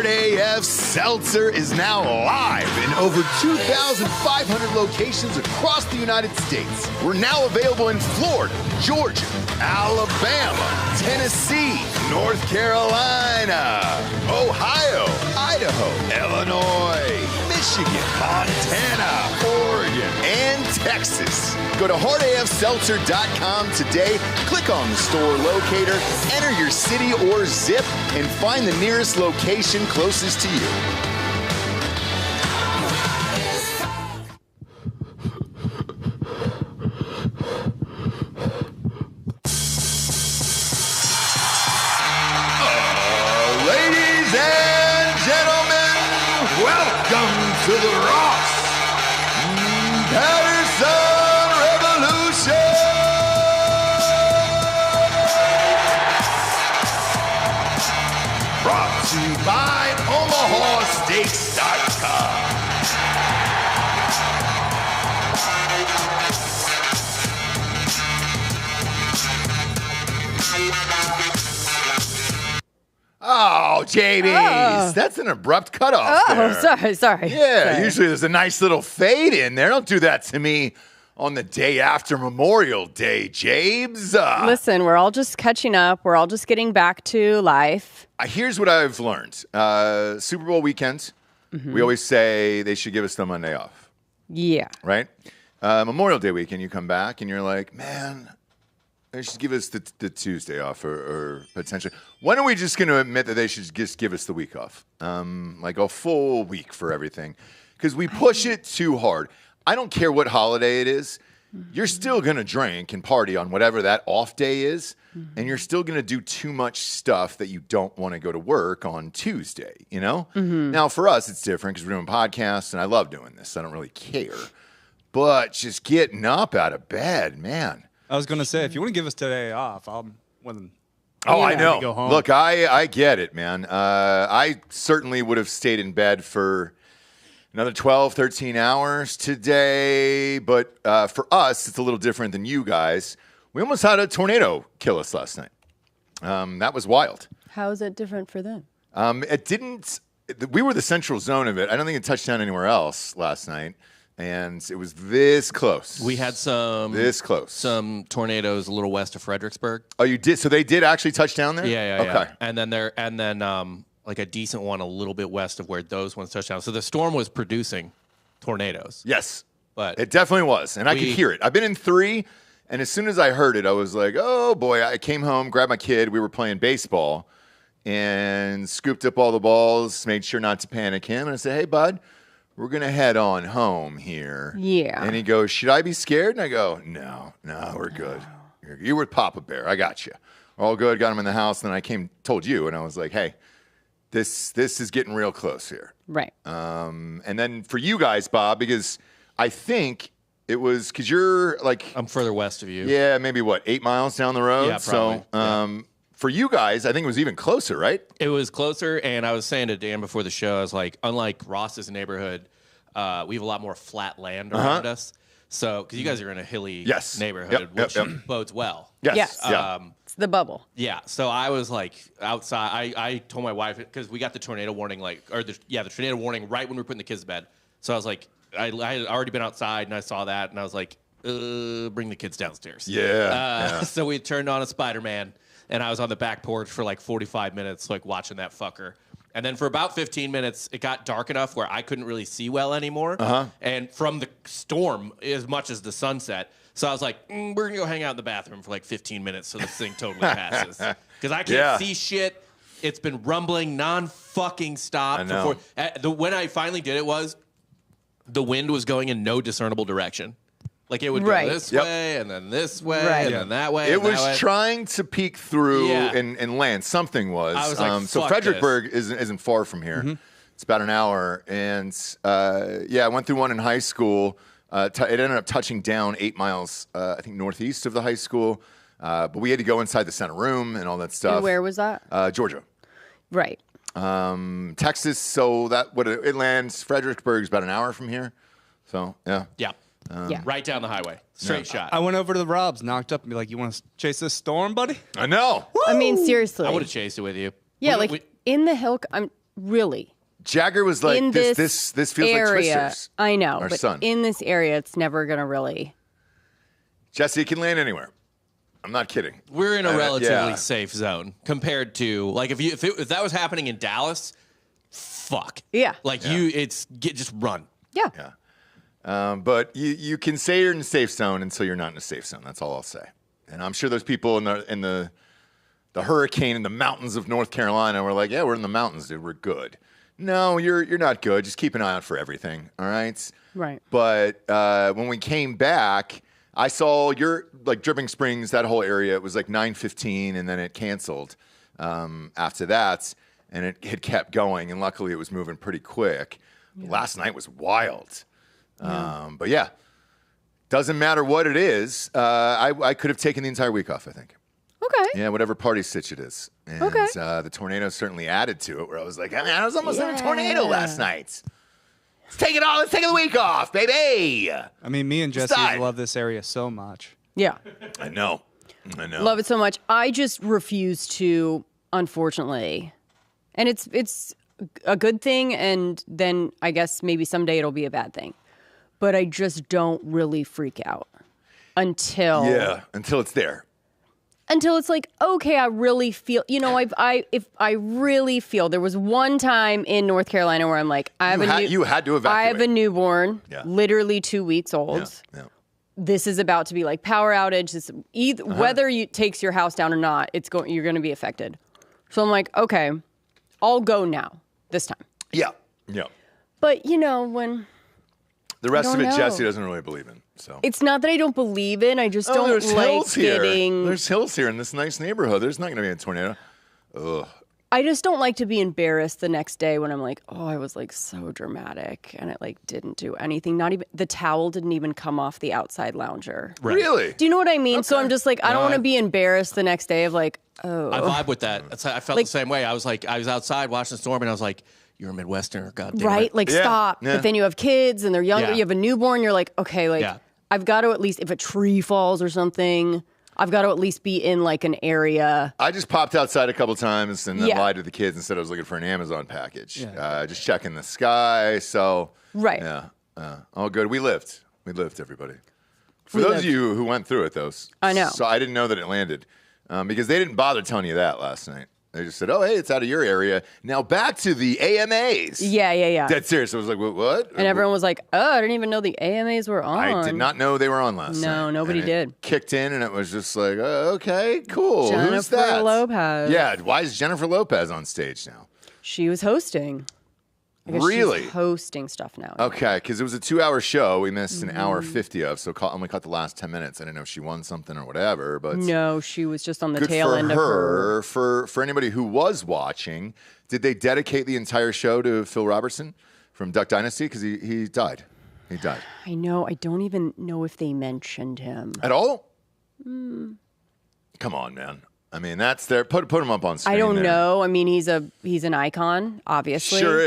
Hard AF Seltzer is now live in over 2,500 locations across the United States. We're now available in Florida, Georgia, Alabama, Tennessee, North Carolina, Ohio, Idaho, Illinois, Michigan, Montana, Oregon, and Texas. Go to hardafseltzer.com today, click on the store locator, enter your city or zip, and find the nearest location closest to you. Ladies and gentlemen, welcome to the Ross Patterson Revolution! Brought to you by OmahaSteaks.com. Oh, JBs. That's an abrupt cutoff. Sorry. Yeah, usually there's a nice little fade in there. Don't do that to me on the day after Memorial Day, Jabes. Listen, we're all just catching up. We're all just getting back to life. Here's what I've learned. Super Bowl weekend, we always say they should give us the Monday off. Yeah. Right? Memorial Day weekend, you come back and you're like, man, they should give us the Tuesday off or potentially. When are we just going to admit that they should just give us the week off? Like a full week for everything. Because we push it too hard. I don't care what holiday it is. You're still going to drink and party on whatever that off day is. And you're still going to do too much stuff that you don't want to go to work on Tuesday, you know? Now, for us, it's different because we're doing podcasts, and I love doing this. So I don't really care. But just getting up out of bed, man. I was going to say, if you want to give us today off, I'll I know. go home. Look, I get it, man. I certainly would have stayed in bed for another 12, 13 hours today. But for us, it's a little different than you guys. We almost had a tornado kill us last night. That was wild. How is it different for them? It didn't. We were the central zone of it. I don't think it touched down anywhere else last night. And it was this close. We had some tornadoes a little west of Fredericksburg. Oh, you did? So they did actually touch down there? Yeah. Okay. And then like a decent one a little bit west of where those ones touched down. So the storm was producing tornadoes. Yes. But it definitely was. And I could hear it. I've been in 3, and as soon as I heard it, I was like, oh boy. I came home, grabbed my kid. We were playing baseball and scooped up all the balls, made sure not to panic him. And I said, hey, bud, we're going to head on home here. Yeah. And he goes, should I be scared? And I go, no, we're good. You're with Papa Bear. I got you. All good. Got him in the house. And then I told you, and I was like, hey, this is getting real close here. Right. And then for you guys, Bob, because I think it was because you're like... I'm further west of you. Yeah, maybe 8 miles down the road? Yeah, probably. So for you guys, I think it was even closer, right? It was closer, and I was saying to Dan before the show, I was like, unlike Ross's neighborhood, we have a lot more flat land around us. So, because you guys are in a hilly neighborhood, which bodes well. Yes. It's the bubble. Yeah. So I was like outside. I told my wife, because we got the tornado warning, the tornado warning right when we were putting the kids to bed. So I was like, I had already been outside and I saw that, and I was like, bring the kids downstairs. Yeah. So we turned on a Spider-Man, and I was on the back porch for like 45 minutes, like watching that fucker. And then for about 15 minutes, it got dark enough where I couldn't really see well anymore. And from the storm, as much as the sunset. So I was like, we're going to go hang out in the bathroom for like 15 minutes so this thing totally passes. Because I can't see shit. It's been rumbling non-fucking stop. I know. When I finally did it was, the wind was going in no discernible direction. Like it would go this way and then this way and then that way. It was trying to peek through and land. Something was. I was like, so Fredericksburg isn't far from here. It's about an hour. And I went through one in high school. It ended up touching down 8 miles, I think, northeast of the high school. But we had to go inside the center room and all that stuff. And where was that? Georgia. Right. Texas. So it lands. Fredericksburg is about an hour from here. So yeah. Right down the highway. Straight shot. I went over to the Robs, knocked up, and be like, you want to chase this storm, buddy? I know. I mean, seriously. I would have chased it with you. Yeah, in the hill. really. Jagger was like, In this feels area, like Twisters. I know, Our but son. in this area, it's never going to really. Jesse, it can land anywhere. I'm not kidding. We're in a relatively yeah. safe zone compared to like if that was happening in Dallas, fuck. Yeah. Like just run. Yeah. Yeah. But you can say you're in a safe zone until you're not in a safe zone. That's all I'll say. And I'm sure those people in the hurricane in the mountains of North Carolina were like, yeah, we're in the mountains, dude. We're good. No, you're not good. Just keep an eye out for everything. All right. Right. But when we came back, I saw your like Dripping Springs, that whole area. It was like 9:15, and then it canceled after that, and it had kept going. And luckily, it was moving pretty quick. Yeah. Last night was wild. Yeah. But yeah, doesn't matter what it is. I could have taken the entire week off, I think. Okay. Yeah, whatever party stitch it is. And Okay. The tornado certainly added to it, where I was like, I was almost in a tornado last night. Let's take it all. Let's take the week off, baby. I mean, me and Jesse Decide. love this area so much. Yeah. I know. Love it so much. I just refuse to, unfortunately. And it's a good thing, and then I guess maybe someday it'll be a bad thing. But I just don't really freak out until it's there. Until it's like, okay, I really feel, if I really feel, there was one time in North Carolina where I'm like, you had to evacuate. I have a newborn, Yeah. literally 2 weeks old. Yeah. This is about to be like power outage. Whether it takes your house down or not, you're going to be affected. So I'm like, okay, I'll go now this time. Yeah. But when The rest of it, know. Jesse doesn't really believe in. So it's not that I don't believe in, I just don't there's like hills here. getting. There's hills here in this nice neighborhood. There's not going to be a tornado. Ugh. I just don't like to be embarrassed the next day when I'm like, oh, I was like so dramatic and it like didn't do anything. Not even the towel didn't even come off the outside lounger. Right. Really? Do you know what I mean? Okay. So I'm just like, I don't want to be embarrassed the next day of like, oh. I vibe with that. I felt the same way. I was outside watching the storm, and I was like, "You're a Midwesterner, goddamn right? it." Like, Yeah. stop. Yeah. But then you have kids and they're younger. Yeah. You have a newborn. You're like, okay, like Yeah. I've got to at least, if a tree falls or something, I've got to at least be in like an area. I just popped outside a couple times and then Yeah. lied to the kids and said I was looking for an Amazon package. Just checking the sky. So Right. Yeah. All good. We lived, everybody. For We those lived. of you who went through it, though. I know. So I didn't know that it landed because they didn't bother telling you that last night. They just said, oh, hey, it's out of your area. Now back to the AMAs. Yeah. Dead serious. I was like, what? And everyone was like, oh, I didn't even know the AMAs were on. I did not know they were on last night. No, nobody And it did. Kicked in, and it was just like, okay, cool. Who's Jennifer that? Lopez. Yeah, why is Jennifer Lopez on stage now? She was hosting. I guess Really? She's hosting stuff now. Okay, because it was a 2-hour show. We missed an Mm-hmm. hour 50 of, so only caught the last 10 minutes. I didn't know if she won something or whatever, but No, she was just on the good tail for end of her. For anybody who was watching, did they dedicate the entire show to Phil Robertson from Duck Dynasty? Because he died. He died. I know. I don't even know if they mentioned him. At all? Mm. Come on, man. I mean, that's there. Put him up on screen. I don't there. know. I mean, he's an icon, obviously. Sure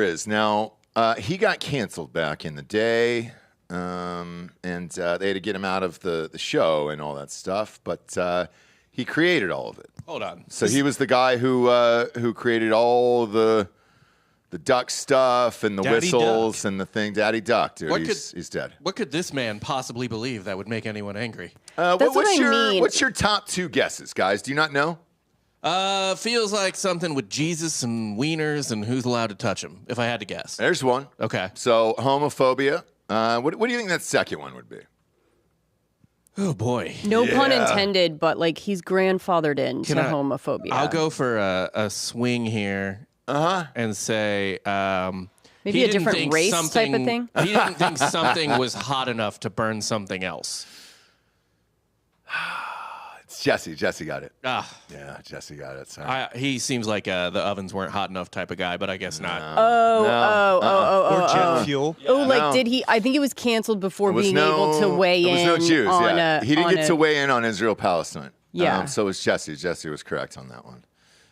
is. Now, he got canceled back in the day, and they had to get him out of the show and all that stuff, but he created all of it. Hold on. So he was the guy who created all the duck stuff and the Daddy whistles and the thing. Daddy Duck, dude. He's dead. What could this man possibly believe that would make anyone angry? That's what I mean. What's your top 2 guesses, guys? Do you not know? Feels like something with Jesus and wieners and who's allowed to touch him, if I had to guess. There's one. Okay. So homophobia. What do you think that second one would be? Oh, boy. No pun Yeah. intended, but like he's grandfathered into homophobia. I'll go for a swing here and say Maybe he a didn't different think race type of something- thing? He didn't think something was hot enough to burn something else. It's Jesse. Jesse got it. Ah, Yeah, Jesse got it. Sorry. he seems like the ovens weren't hot enough type of guy, but I guess not. Or jet fuel. Oh, like No. did he? I think he was canceled before There was being able to weigh in. There was no Jews. on Yeah, a, he didn't on get a- to weigh in on Israel-Palestine. Yeah. So was Jesse. Jesse was correct on that one.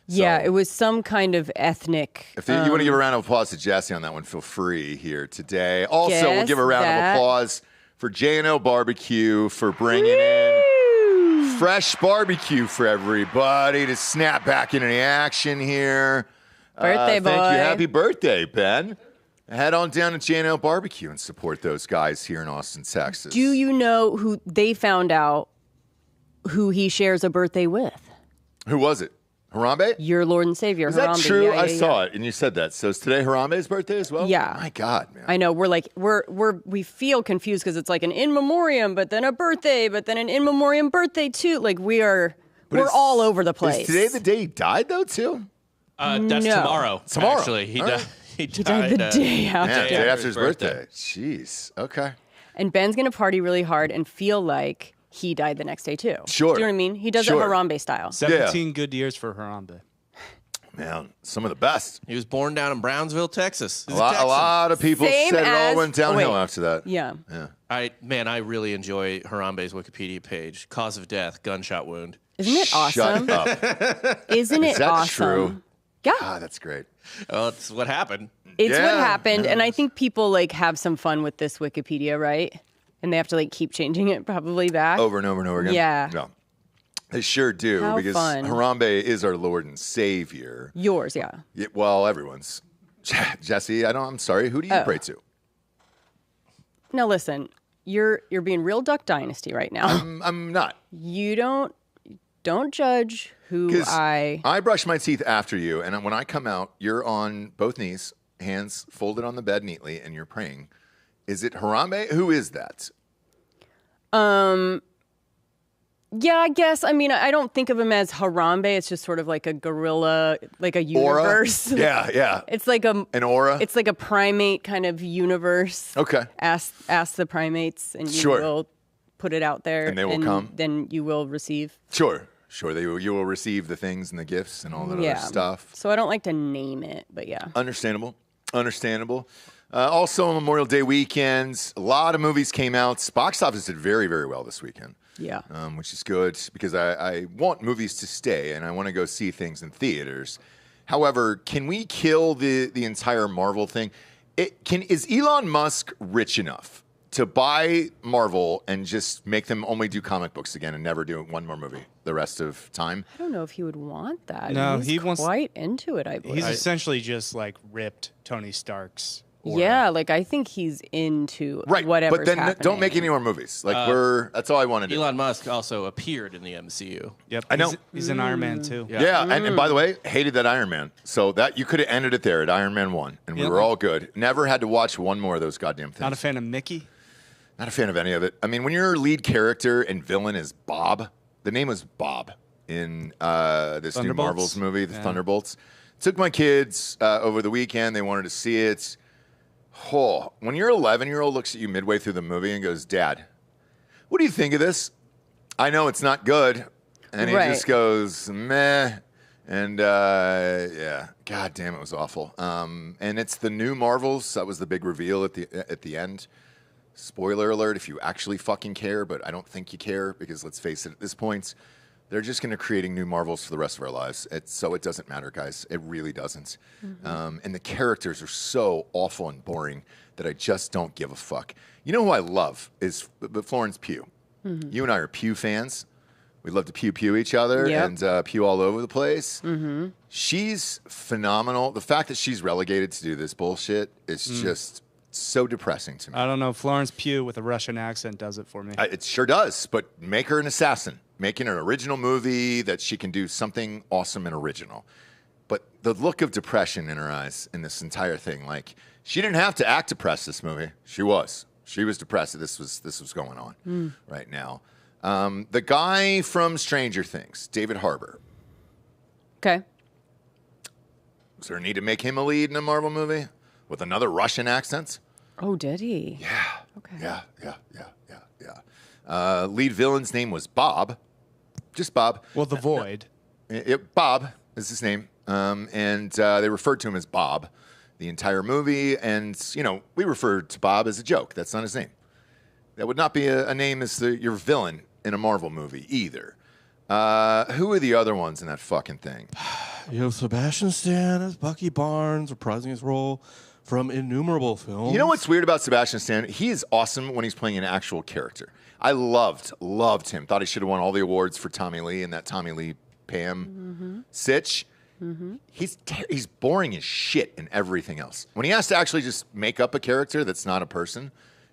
Yeah, So- it was some kind of ethnic. If you want to give a round of applause to Jesse on that one, feel free here today. Also, we'll Guess give a round that- of applause for J&O Barbecue for bringing in fresh barbecue for everybody to snap back into the action here. Birthday boy. Thank you. Happy birthday, Ben. Head on down to J&L Barbecue and support those guys here in Austin, Texas. Do you know who they found out who he shares a birthday with? Who was it? Harambe? Your Lord and Savior, Is Harambe. that true? Yeah, I saw it, and you said that. So is today Harambe's birthday as well? Yeah. My God, man. I know. We feel confused because it's like an in memoriam, but then a birthday, but then an in memoriam birthday too. Like we're all over the place. Is today the day he died, though, too? That's No. tomorrow. Tomorrow. Actually, he All died. right. He died the day after. Yeah, day after his birthday. birthday. Jeez. Okay. And Ben's gonna party really hard and feel like he died the next day too. Sure. Do you know what I mean? He does Sure. it Harambe style. 17 good years for Harambe. Man, some of the best. He was born down in Brownsville, Texas. A He's lot, Texan. a lot of people Same said it all as- went downhill wait. after that. Yeah. I really enjoy Harambe's Wikipedia page. Cause of death, gunshot wound. Isn't it awesome? Shut up. Isn't it Is that awesome? true? Yeah. Ah, that's great. Oh, that's what happened. It's what Yeah. happened, and I think people like have some fun with this Wikipedia, right? And they have to like keep changing it probably back. Over and over and over again. Yeah. No. They sure do, How because fun. Harambe is our Lord and Savior. Yours, yeah. Yeah, well, everyone's. Jesse, I'm sorry. Who do you pray to? Now listen, you're being real Duck Dynasty right now. I'm not. You don't judge who 'Cause I I brush my teeth after you, and when I come out, you're on both knees, hands folded on the bed neatly, and you're praying. Is it Harambe? Who is that? Yeah, I guess. I mean, I don't think of him as Harambe. It's just sort of like a gorilla, like a Aura? universe. Yeah, yeah. It's like an aura? It's like a primate kind of universe. Okay. Ask the primates, and you Sure. will put it out there, And they will come? Then you will receive. Sure. You will receive the things and the gifts and all that Yeah. other stuff. So I don't like to name it, but yeah. Understandable. Also, Memorial Day weekends, a lot of movies came out. Box office did very, very well this weekend. Yeah. Which is good because I want movies to stay and I want to go see things in theaters. However, can we kill the entire Marvel thing? Is Elon Musk rich enough to buy Marvel and just make them only do comic books again and never do one more movie the rest of time? I don't know if he would want that. No, He's he wants- quite into it, I believe. He's essentially just like ripped Tony Stark's aura. Yeah, like I think he's into Right, whatever's but then happening. don't make any more movies. Like that's all I want to do. Elon Musk also appeared in the MCU. Yep. I know. He's an Iron Man too. Yeah, and by the way, hated that Iron Man. So that you could have ended it there at Iron Man 1, and we Yep. were all good. Never had to watch one more of those goddamn things. Not a fan of Mickey. Not a fan of any of it. I mean, when your lead character and villain is Bob, the name was Bob in this new Thunderbolts? Marvel's movie, The Thunderbolts. Took my kids over the weekend. They wanted to see it. Oh, when your 11-year-old looks at you midway through the movie and goes, "Dad, what do you think of this?" I know it's not good. And he Right. just goes, "Meh." And yeah, God damn, it was awful. And it's the new Marvels. That was the big reveal at the end. Spoiler alert if you actually fucking care, but I don't think you care because let's face it, at this point, they're just going to creating new Marvels for the rest of our lives. So it doesn't matter, guys. It really doesn't. And the characters are so awful and boring that I just don't give a fuck. You know who I love is Florence Pugh. You and I are Pugh fans. We love to pew each other Yep. and pew all over the place. She's phenomenal. The fact that she's relegated to do this bullshit is just so depressing to me. I don't know. Florence Pugh with a Russian accent does it for me. It sure does, but make her an assassin. Making an original movie that she can do something awesome and original. But the look of depression in her eyes in this entire thing, like she didn't have to act depressed this movie. She was depressed that this was going on right now. The guy from Stranger Things, David Harbour. Okay. Was there a need to make him a lead in a Marvel movie with another Russian accent? Oh, did he? Yeah. Okay. Yeah. Lead villain's name was Bob. Just Bob. Well, the Void. Bob is his name. And they referred to him as Bob the entire movie. And, we referred to Bob as a joke. That's not his name. That would not be a name as your villain in a Marvel movie either. Who are the other ones in that fucking thing? You have Sebastian Stan as Bucky Barnes, reprising his role from innumerable films. You know what's weird about Sebastian Stan? He is awesome when he's playing an actual character. I loved him. Thought he should have won all the awards for Tommy Lee and that Tommy Lee Pam sitch. He's boring as shit in everything else. When he has to actually just make up a character that's not a person,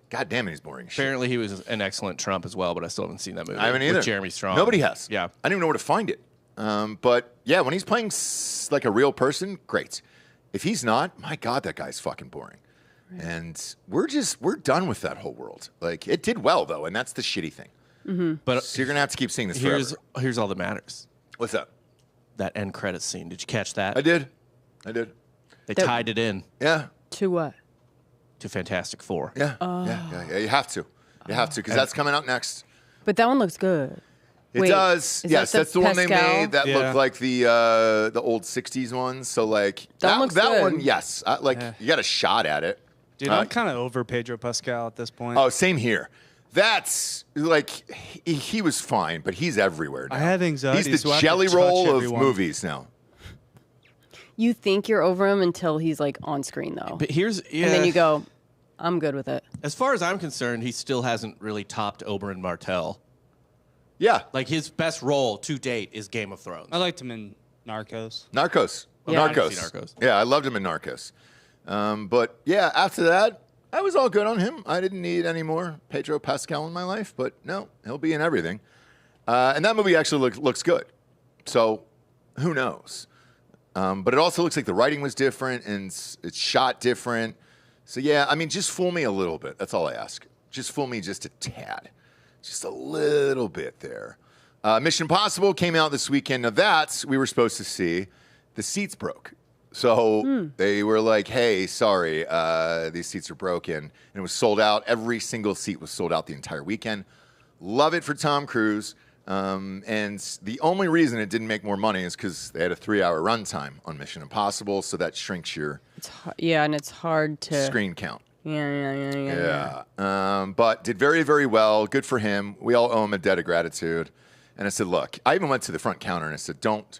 God damn it, he's boring as shit. Apparently, he was an excellent Trump as well, but I still haven't seen that movie. I haven't either. With Jeremy Strong. Nobody has. Yeah. I don't even know where to find it. But yeah, when he's playing like a real person, great. If he's not, my God, that guy's fucking boring. Right. And we're done with that whole world. Like, it did well though, and that's the shitty thing. But so you're gonna have to keep seeing this forever. Here's all that matters. What's up? That end credits scene. Did you catch that? I did. They tied it in. Yeah. To what? To Fantastic Four. Yeah. Yeah. You have to. You have to, because that's coming out next. But that one looks good. It does. Yes, that's the one they made that Yeah. looked like the old '60s ones. So like That looks good. one, yes. You got a shot at it. Dude, I'm kind of over Pedro Pascal at this point. Oh, same here. That's like he was fine, but he's everywhere now. I have anxiety, He's the so I have to jelly touch roll of everyone. movies now. You think you're over him until he's like on screen though. But And then you go, I'm good with it. As far as I'm concerned, he still hasn't really topped Oberyn Martell. Yeah, Like, his best role to date is Game of Thrones. I liked him in Narcos. Narcos. Yeah. I haven't seen Narcos. Yeah, I loved him in Narcos. But yeah, after that, I was all good on him. I didn't need any more Pedro Pascal in my life, but no, he'll be in everything. And that movie actually looks good. So who knows? But it also looks like the writing was different and it's shot different. So yeah, I mean, just fool me a little bit. That's all I ask. Just fool me just a tad. Just a little bit there. Mission Impossible came out this weekend. Now that we were supposed to see. The seats broke. So they were like, hey, sorry, these seats are broken. And it was sold out. Every single seat was sold out the entire weekend. Love it for Tom Cruise. And the only reason it didn't make more money is because they had a 3-hour runtime on Mission Impossible. So that shrinks your And it's hard to screen count. Yeah. But did very, very well. Good for him. We all owe him a debt of gratitude. And I said, look, I even went to the front counter and I said, don't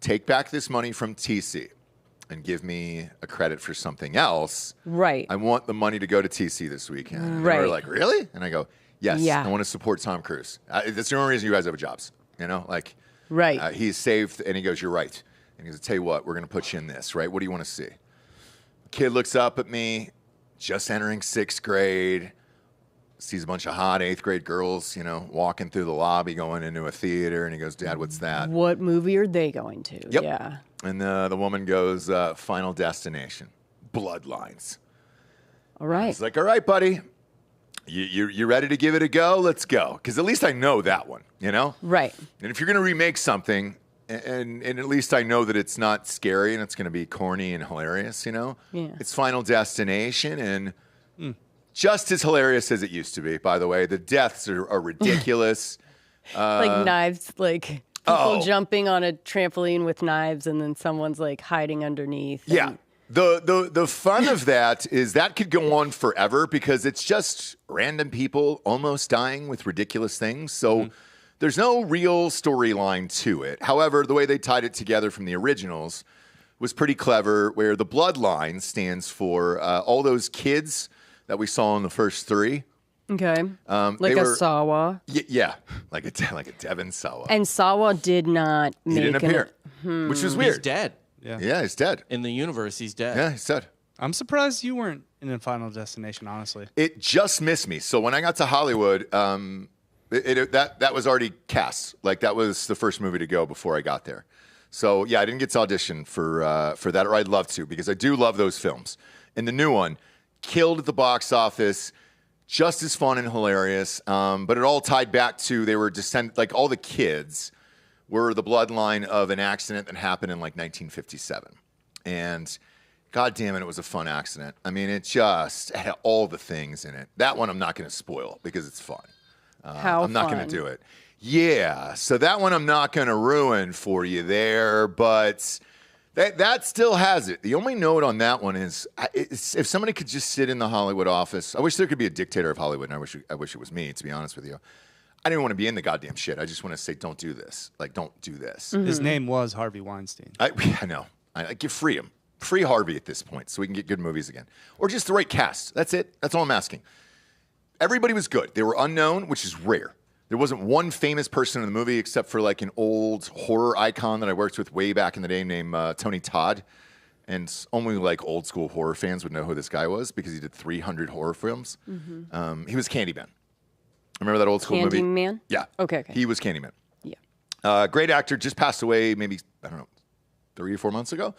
take back this money from TC and give me a credit for something else. Right. I want the money to go to TC this weekend. And Right. they were like, really? And I go, yes, Yeah. I want to support Tom Cruise. That's the only reason you guys have jobs. You know, like, Right. he's saved. And he goes, you're right. And he goes, tell you what, we're going to put you in this, right? What do you want to see? Kid looks up at me, just entering 6th grade, sees a bunch of hot 8th grade girls, walking through the lobby, going into a theater, and he goes, Dad, what's that? What movie are they going to? Yep. Yeah. And the woman goes, Final Destination, Bloodlines. All right. He's like, all right, buddy, you ready to give it a go? Let's go. Because at least I know that one, Right. And if you're going to remake something, and at least I know that it's not scary and it's going to be corny and hilarious, Yeah. It's Final Destination and just as hilarious as it used to be, by the way. The deaths are ridiculous. Like knives, like people jumping on a trampoline with knives and then someone's like hiding underneath. Yeah. The fun of that is that could go on forever because it's just random people almost dying with ridiculous things. So there's no real storyline to it. However, the way they tied it together from the originals was pretty clever, where the bloodline stands for all those kids that we saw in the first 3. Okay. Like they a were- Sawa. Yeah, like a Devon Sawa. And Sawa did not He make didn't appear, which was He's weird. dead. Yeah, he's dead. In the universe, he's dead. Yeah, he's dead. I'm surprised you weren't in a Final Destination, honestly. It just missed me. So when I got to Hollywood, that was already cast. Like that was the first movie to go before I got there. So yeah, I didn't get to audition for that, or I'd love to because I do love those films. And the new one killed at the box office, just as fun and hilarious. But it all tied back to they were like all the kids were the bloodline of an accident that happened in like 1957, and God damn it, it was a fun accident. I mean, it just had all the things in it. That one I'm not going to spoil because it's fun. I'm not going to do it. Yeah, so that one I'm not going to ruin for you there, but that still has it. The only note on that one is if somebody could just sit in the Hollywood office. I wish there could be a dictator of Hollywood, and I wish it was me, to be honest with you. I didn't want to be in the goddamn shit. I just want to say, don't do this. Like, don't do this. His name was Harvey Weinstein. I know. I give free him. Free Harvey at this point so we can get good movies again. Or just the right cast. That's it. That's all I'm asking. Everybody was good. They were unknown, which is rare. There wasn't one famous person in the movie except for like an old horror icon that I worked with way back in the day named Tony Todd. And only like old school horror fans would know who this guy was because he did 300 horror films. He was Candyman. Remember that old school movie? Candyman? Yeah. Okay. He was Candyman. Yeah. Great actor, just passed away maybe, I don't know, 3 or 4 months ago.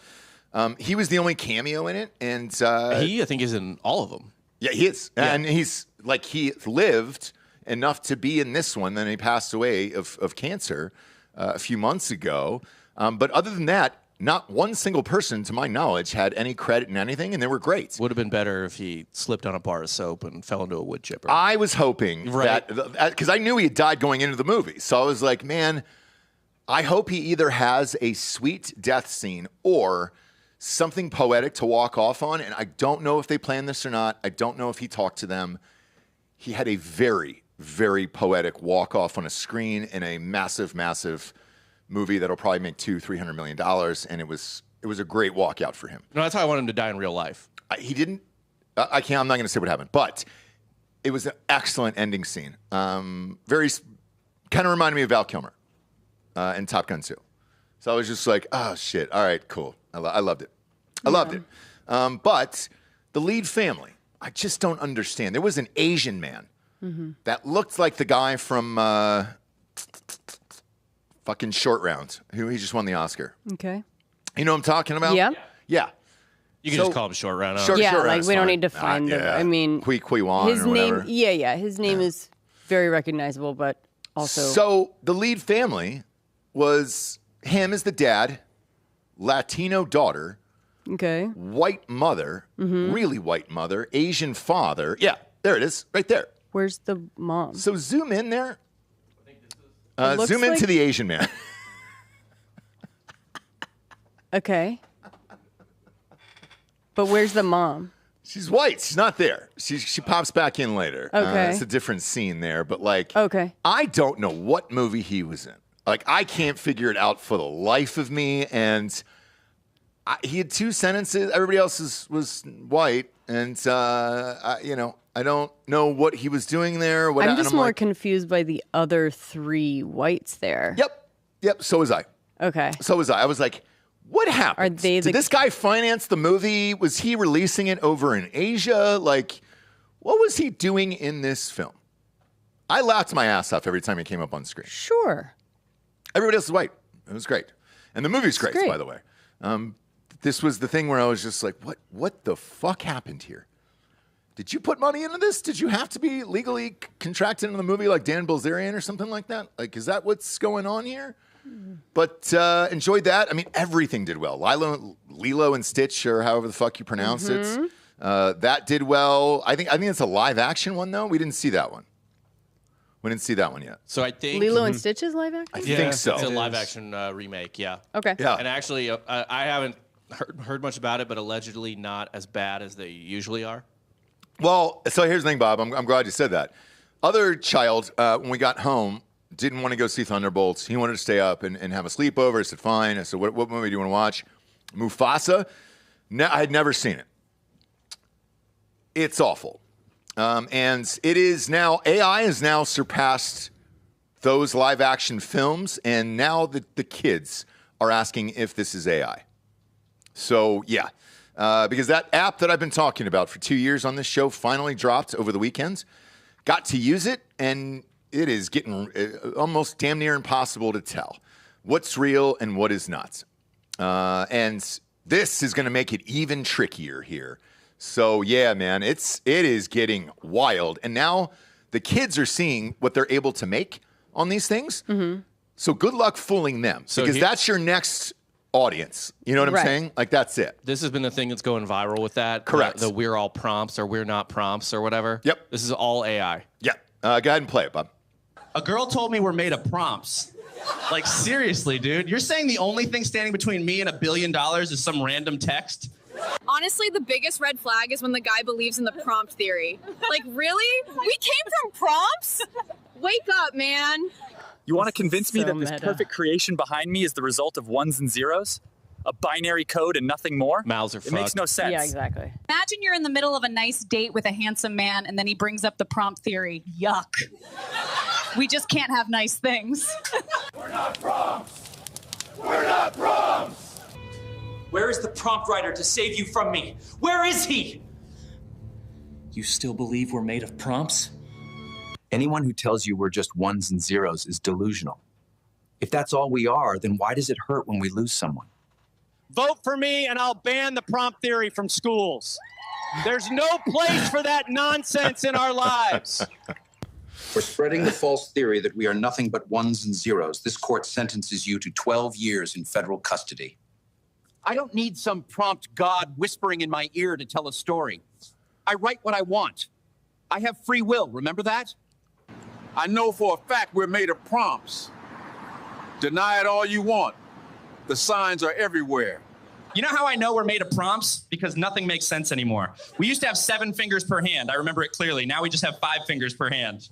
He was the only cameo in it. And I think, is in all of them. Yeah, he is. Yeah. And he's like, he lived enough to be in this one. Then he passed away of cancer a few months ago. But other than that, not one single person, to my knowledge, had any credit in anything, and they were great. Would have been better if he slipped on a bar of soap and fell into a wood chipper. I was hoping that, because I knew he had died going into the movie. So I was like, man, I hope he either has a sweet death scene or something poetic to walk off on. And I don't know if they planned this or not. I don't know if he talked to them. He had a very, very poetic walk off on a screen in a massive, massive movie that'll probably make $200-300 million, and it was a great walkout for him. No, that's how I want him to die in real life. He didn't. I'm not going to say what happened, but it was an excellent ending scene. Very kind of reminded me of Val Kilmer in Top Gun 2. So I was just like, oh shit, all right, cool. I loved it. I loved it. But the lead family, I just don't understand. There was an Asian man that looked like the guy from fucking Short Round, who he just won the Oscar. Okay. You know what I'm talking about? Yeah. Yeah. You can just call him Short Round. Short Yeah, Round like is we don't fine. need to find the. I mean, Kui Wan his or whatever. name. His name is very recognizable, but also. So the lead family was him as the dad, Latino daughter, Okay. white mother, really white mother, Asian father. Yeah, there it is, right there. Where's the mom? So zoom in there. looks Zoom into like- the Asian man. Okay. But where's the mom? She's white. She's not there. She pops back in later. Okay. It's a different scene there, but like, Okay. I don't know what movie he was in. Like, I can't figure it out for the life of me. And he had 2 sentences. Everybody else was white, and I don't know what he was doing there. I'm just more confused by the other 3 whites there. Yep. So was I. Okay. So was I. I was like, what happened? Are they Did this guy finance the movie? Was he releasing it over in Asia? Like, what was he doing in this film? I laughed my ass off every time he came up on screen. Sure. Everybody else is white. It was great. And the movie's great, great. by the way. This was the thing where I was just like, what the fuck happened here? Did you put money into this? Did you have to be legally contracted in the movie like Dan Bilzerian or something like that? Like, is that what's going on here? But enjoyed that. I mean, everything did well. Lilo and Stitch, or however the fuck you pronounce it, that did well. I think it's a live action one though. We didn't see that one. We didn't see that one yet. So I think Lilo and Stitch is live action? I think so. It's a live action remake. Yeah. Okay. Yeah. And actually, I haven't heard much about it, but allegedly not as bad as they usually are. Well, so here's the thing, Bob. I'm glad you said that. Other child, when we got home, didn't want to go see Thunderbolts. He wanted to stay up and have a sleepover. I said, fine. I said, what movie do you want to watch? Mufasa. I had never seen it. It's awful. And it is now, AI has now surpassed those live action films. And now the kids are asking if this is AI. So, yeah. Because that app that I've been talking about for 2 years on this show finally dropped over the weekend. Got to use it, and it is getting almost damn near impossible to tell what's real and what is not. And this is going to make it even trickier here. So, yeah, man, it is getting wild. And now the kids are seeing what they're able to make on these things. Mm-hmm. So good luck fooling them, because that's your next audience. You know what I'm saying? Like, that's it. This has been the thing that's going viral with that. Correct. The we're all prompts or we're not prompts or whatever. Yep. This is all AI. Yeah. Go ahead and play it, Bob. A girl told me we're made of prompts. Like, seriously, dude. You're saying the only thing standing between me and $1 billion is some random text? Honestly, the biggest red flag is when the guy believes in the prompt theory. Like, really? We came from prompts? Wake up, man. You want to convince me so that this meta. perfect creation behind me is the result of ones and zeros? A binary code and nothing more? Mouths are It makes fucked. no sense. Yeah, exactly. Imagine you're in the middle of a nice date with a handsome man and then he brings up the prompt theory. Yuck. We just can't have nice things. We're not prompts. We're not prompts. Where is the prompt writer to save you from me? Where is he? You still believe we're made of prompts? Anyone who tells you we're just ones and zeros is delusional. If that's all we are, then why does it hurt when we lose someone? Vote for me and I'll ban the prompt theory from schools. There's no place for that nonsense in our lives. For spreading the false theory that we are nothing but ones and zeros, this court sentences you to 12 years in federal custody. I don't need some prompt god whispering in my ear to tell a story. I write what I want. I have free will, remember that? I know for a fact we're made of prompts. Deny it all you want. The signs are everywhere. You know how I know we're made of prompts? Because nothing makes sense anymore. We used to have 7 fingers per hand. I remember it clearly. Now we just have 5 fingers per hand.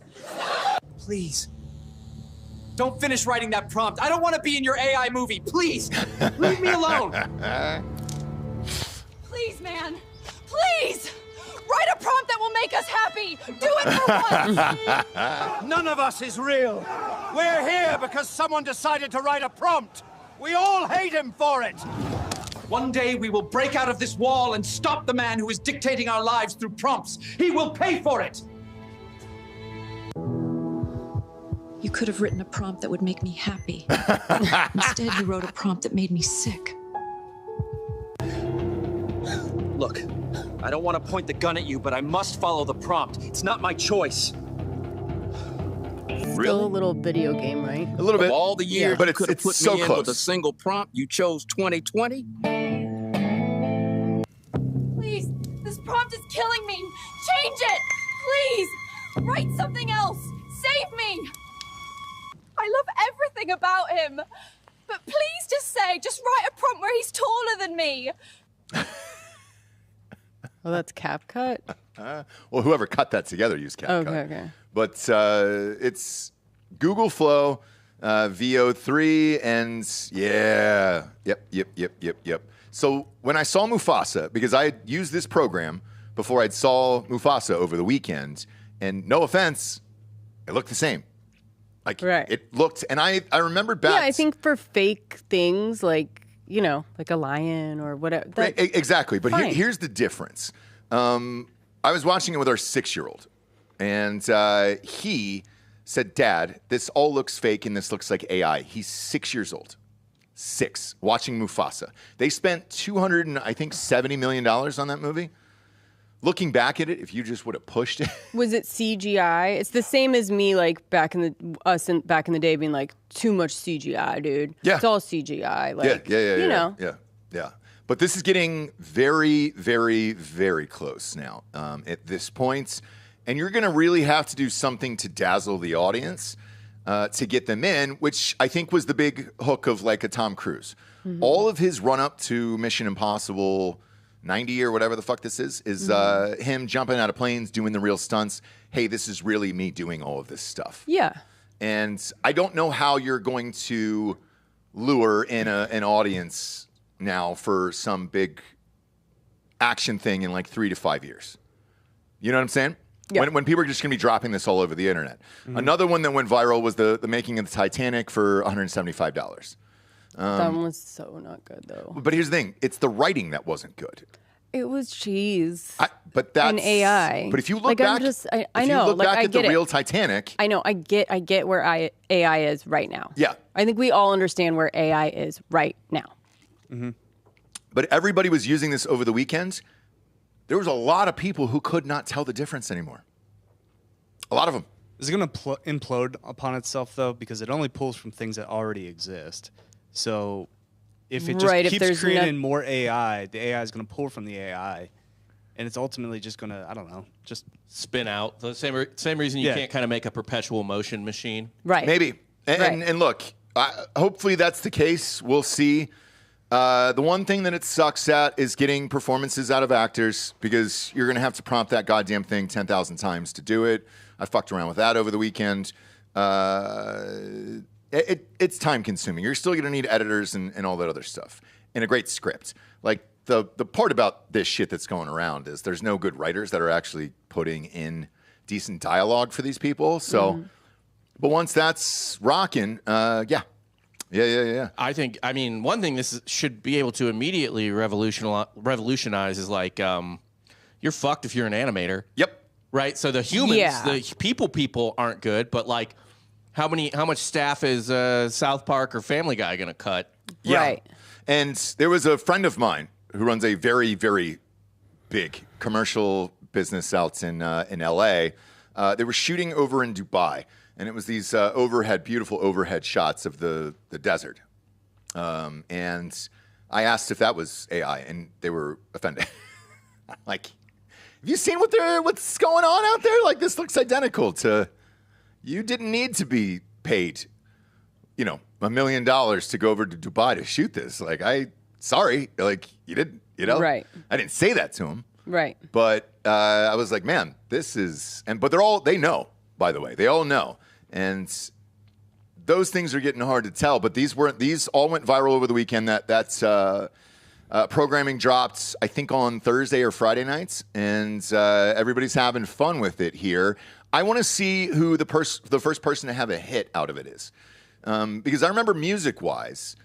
Please. Don't finish writing that prompt. I don't want to be in your AI movie. Please. Leave me alone. Please, man. Please. Write a prompt that will make us happy. Do it for once. None of us is real. We're here because someone decided to write a prompt. We all hate him for it. One day we will break out of this wall and stop the man who is dictating our lives through prompts. He will pay for it. You could have written a prompt that would make me happy. Instead, you wrote a prompt that made me sick. Look, I don't want to point the gun at you, but I must follow the prompt. It's not my choice. Still a little video game, right? A little bit. Of all the years but you could have put so me in close. with a single prompt, you chose 2020? Please. This prompt is killing me. Change it. Please. Write something else. Save me. I love everything about him. But please just write a prompt where he's taller than me. Oh, that's CapCut? Well, whoever cut that together used CapCut. Okay. But it's Google Flow, VO3, and yeah. Yep. So when I saw Mufasa, because I had used this program before I saw Mufasa over the weekend, and no offense, it looked the same. Like, right. It looked, and I remembered back. Yeah, I think for fake things like, you know, like a lion or whatever. Exactly. But fine. Here's the difference. I was watching it with our 6-year-old, and he said, Dad, this all looks fake and this looks like AI. He's 6 years old. 6, watching Mufasa. They spent $270 million on that movie. Looking back at it, if you just would have pushed it. Was it CGI? It's the same as me, like back in the day, being like, too much CGI, dude. Yeah. It's all CGI. Like, Yeah. You know. Yeah. But this is getting very, very, very close now at this point. And you're going to really have to do something to dazzle the audience to get them in, which I think was the big hook of like a Tom Cruise. Mm-hmm. All of his run up to Mission Impossible 90 or whatever the fuck this is him jumping out of planes, doing the real stunts. Hey, this is really me doing all of this stuff. Yeah. And I don't know how you're going to lure in an audience now for some big action thing in like 3 to 5 years. You know what I'm saying? Yeah. When people are just going to be dropping this all over the internet. Mm-hmm. Another one that went viral was the making of the Titanic for $175. That one was so not good, though. But here's the thing. It's the writing that wasn't good. It was cheese. But that's and AI. But if you look like, back, I know. You look like, back I at get the it. real Titanic. I know. I get where AI is right now. Yeah. I think we all understand where AI is right now. Mm-hmm. But everybody was using this over the weekend. There was a lot of people who could not tell the difference anymore. A lot of them. Is it going to implode upon itself, though? Because it only pulls from things that already exist. So if it just keeps creating more AI, the AI is going to pull from the AI. And it's ultimately just going to, I don't know, just spin out. The same reason you can't kind of make a perpetual motion machine. Right. Maybe. And look, hopefully that's the case. We'll see. The one thing that it sucks at is getting performances out of actors because you're going to have to prompt that goddamn thing 10,000 times to do it. I fucked around with that over the weekend. It's time consuming. You're still going to need editors and all that other stuff and a great script. Like the part about this shit that's going around is there's no good writers that are actually putting in decent dialogue for these people. So But once that's rocking, yeah. I mean, one thing this should be able to immediately revolutionize is like, you're fucked if you're an animator. Yep. Right? So the humans, the people aren't good, but like, how much staff is South Park or Family Guy going to cut? Yeah. Right. And there was a friend of mine who runs a very, very big commercial business out in L.A. They were shooting over in Dubai, and it was these beautiful overhead shots of the desert. And I asked if that was AI, and they were offended. Like, have you seen what's going on out there? Like, this looks identical to. You didn't need to be paid, $1 million to go over to Dubai to shoot this. Like, sorry, like you didn't, Right. I didn't say that to him. Right. But I was like, man, this is, but they know, by the way, they all know. And those things are getting hard to tell, but these all went viral over the weekend. That's programming dropped, I think, on Thursday or Friday nights, and everybody's having fun with it here. I want to see who the first person to have a hit out of it is. Because I remember music-wise,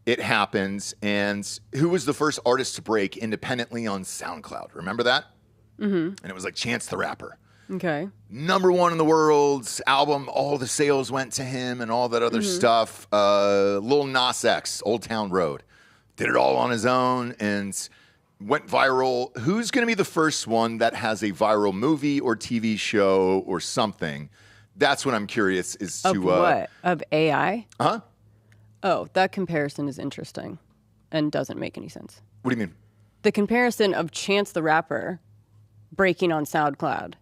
it happened, and who was the first artist to break independently on SoundCloud? Remember that? Mm-hmm. And it was like Chance the Rapper. Okay. #1 in the world, album, all the sales went to him and all that other stuff. Lil Nas X, Old Town Road, did it all on his own and went viral. Who's going to be the first one that has a viral movie or TV show or something? That's what I'm curious is of to... what? Of AI? Huh? Oh, that comparison is interesting and doesn't make any sense. What do you mean? The comparison of Chance the Rapper breaking on SoundCloud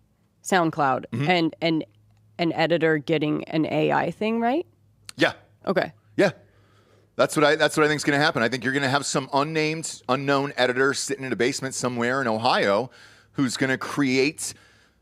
and an editor getting an AI thing, right? Yeah. Okay. Yeah. That's what I think is going to happen. I think you're going to have some unknown editor sitting in a basement somewhere in Ohio who's going to create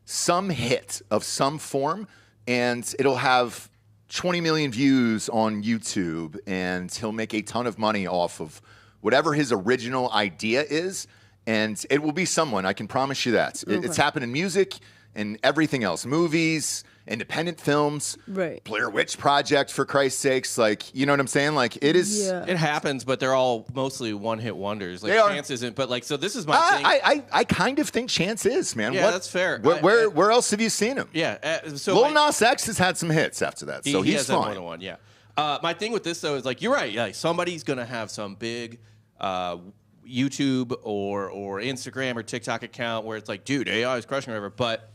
some hit of some form, and it'll have 20 million views on YouTube, and he'll make a ton of money off of whatever his original idea is, and it will be someone. I can promise you that. Okay. It's happened in music and everything else. Movies, independent films, right. Blair Witch Project, for Christ's sakes. Like, you know what I'm saying? Like, it is. Yeah. It happens, but they're all mostly one-hit wonders. Like, They are. Chance isn't, but like, so this is my thing. I kind of think Chance is, man. Yeah, that's fair. Where else have you seen him? Yeah. Lil Nas X has had some hits after that, so he he's has had more fine. than one, yeah. My thing with this, though, is like, you're right. Like, somebody's going to have some big YouTube or Instagram or TikTok account where it's like, dude, AI is crushing whatever, but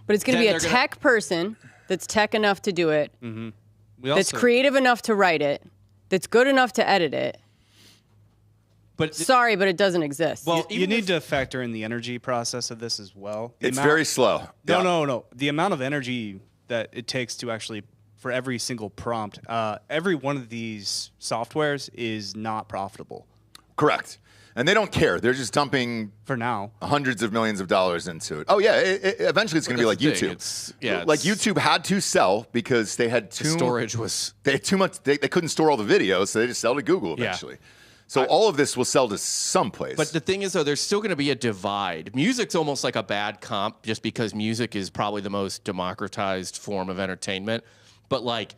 it's going to be a tech person that's tech enough to do it, that's creative enough to write it, that's good enough to edit it. But sorry, but it doesn't exist. Well, you need to factor in the energy process of this as well. It's very slow. No. The amount of energy that it takes to actually, for every single prompt, every one of these softwares is not profitable. Correct. And they don't care. They're just dumping, for now, hundreds of millions of dollars into it. Oh, yeah. Eventually, it's going to be like YouTube. Like YouTube had to sell because they had too... storage was... They had too much... They couldn't store all the videos, so they just sell to Google eventually. Yeah. So all of this will sell to someplace. But the thing is, though, there's still going to be a divide. Music's almost like a bad comp just because music is probably the most democratized form of entertainment. But, like,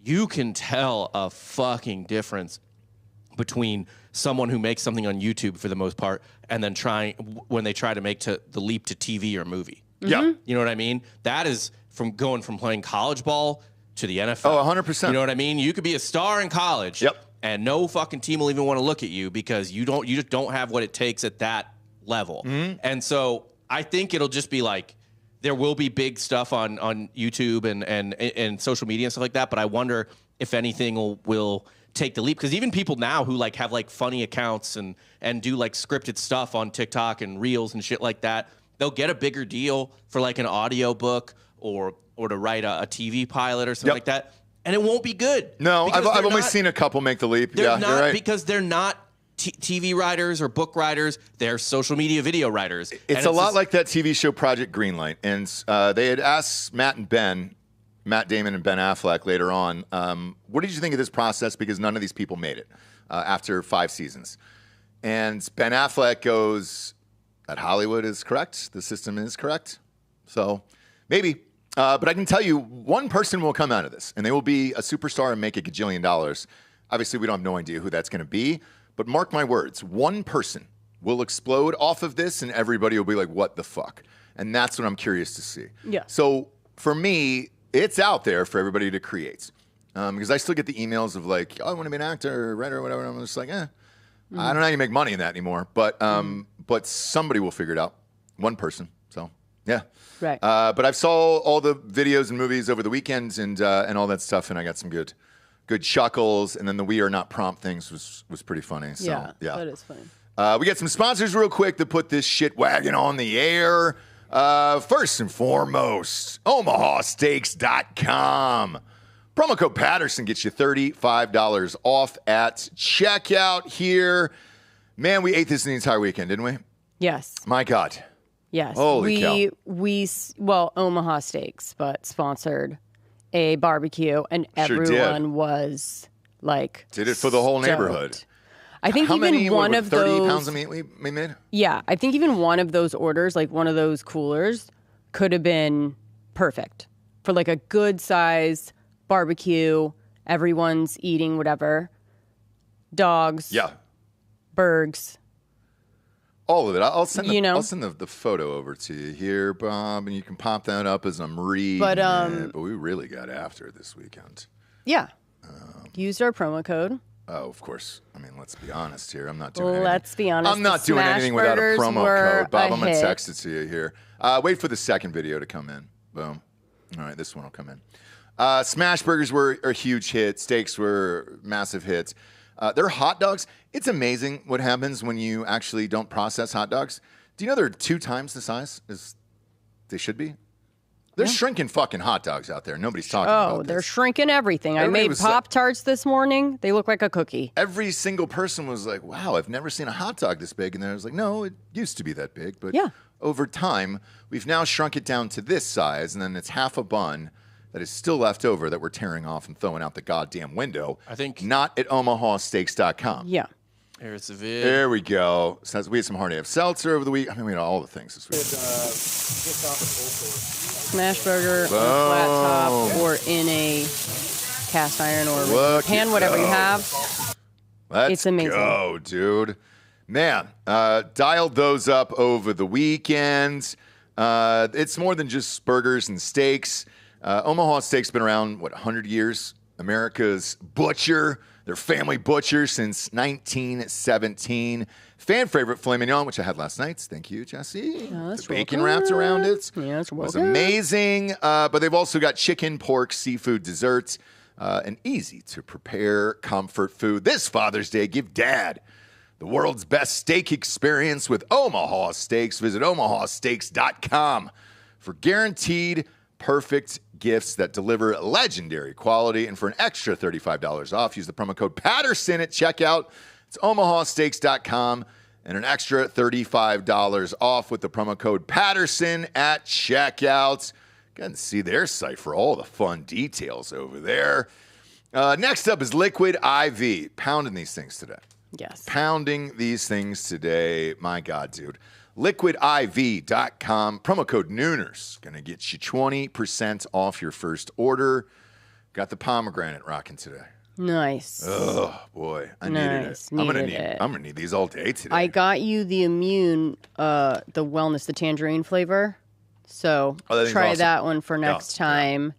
you can tell a fucking difference between someone who makes something on YouTube for the most part and then when they try to make the leap to TV or movie. Yeah. You know what I mean? That is from going from playing college ball to the NFL. Oh, 100%. You know what I mean? You could be a star in college. Yep. And no fucking team will even want to look at you because you just don't have what it takes at that level. Mm-hmm. And so I think it'll just be like, there will be big stuff on YouTube and social media and stuff like that, but I wonder if anything will take the leap, because even people now who like have like funny accounts and do like scripted stuff on TikTok and reels and shit like that, they'll get a bigger deal for like an audio book or to write a TV pilot or something like that, and it won't be good. No, I've only seen a couple make the leap. Yeah, you're right. Because they're not TV writers or book writers, they're social media video writers. It's a lot like that TV show Project Greenlight, and they had asked Matt Damon and Ben Affleck later on, what did you think of this process? Because none of these people made it after 5 seasons. And Ben Affleck goes, that Hollywood is correct. The system is correct. So maybe. But I can tell you, one person will come out of this, and they will be a superstar and make $1 gajillion. Obviously, we don't have no idea who that's going to be, but mark my words, one person will explode off of this, and everybody will be like, what the fuck? And that's what I'm curious to see. Yeah. So for me, it's out there for everybody to create. Because I still get the emails of like, oh, I want to be an actor or writer or whatever. I'm just like, I don't know how you make money in that anymore. But somebody will figure it out. One person. So, yeah. Right. But I saw all the videos and movies over the weekend and all that stuff, and I got some good chuckles. And then the "We Are Not Prompt" things was pretty funny. So, yeah, that is funny. We got some sponsors real quick to put this shit wagon on the air. First and foremost, OmahaSteaks.com. Promo code Patterson gets you $35 off at checkout here. Man, we ate this the entire weekend, didn't we? Yes. My God. Yes. Holy cow. Well, Omaha Steaks, but sponsored a barbecue, and everyone was like, did it for the whole neighborhood. I think How even many, one of 30 those pounds of meat we made? Yeah, I think even one of those orders, like one of those coolers, could have been perfect for like a good size barbecue. Everyone's eating whatever. Dogs. Yeah. Bergs. All of it. I'll send the photo over to you here, Bob, and you can pop that up as I'm reading it. But we really got after it this weekend. Yeah. Used our promo code. Oh, of course. I mean, let's be honest here. I'm not doing anything. Let's be honest. I'm not doing anything without a promo code. Bob, I'm going to text it to you here. Wait for the second video to come in. Boom. All right, this one will come in. Smash burgers were a huge hit. Steaks were massive hits. They're hot dogs. It's amazing what happens when you actually don't process hot dogs. Do you know they're 2 times the size as they should be? They're shrinking fucking hot dogs out there. Nobody's talking about this. They're shrinking everything. I made Pop-Tarts this morning. They look like a cookie. Every single person was like, wow, I've never seen a hot dog this big. And then I was like, no, it used to be that big. But over time, we've now shrunk it down to this size. And then it's half a bun that is still left over that we're tearing off and throwing out the goddamn window. I think. Not at OmahaSteaks.com. Yeah. Here's the vid. There we go. So we had some Hard AF Seltzer over the week. I mean, we had all the things this week. Smash burger on a flat top or in a cast iron or pan, whatever you have. It's amazing. Go, dude. Man, dialed those up over the weekend. It's more than just burgers and steaks. Omaha Steaks been around, 100 years? America's butcher. Their family butcher since 1917. Fan favorite filet mignon, which I had last night. Thank you, Jessie. The bacon wrapped around it. Yes, was amazing. But they've also got chicken, pork, seafood, desserts, and easy to prepare comfort food. This Father's Day, give Dad the world's best steak experience with Omaha Steaks. Visit omahasteaks.com for guaranteed perfect gifts that deliver legendary quality. And for an extra $35 off, use the promo code Patterson at checkout. It's omahasteaks.com and an extra $35 off with the promo code Patterson at checkout. Go and see their site for all the fun details over there. Next up is Liquid IV. Pounding these things today. Yes. Pounding these things today. My God, dude. LiquidIV.com. Promo code Nooners. Going to get you 20% off your first order. Got the pomegranate rocking today. Nice. Oh, boy. I needed it. I'm going to need these all day today. I got you the Immune, the wellness, the tangerine flavor. So try that one for next time.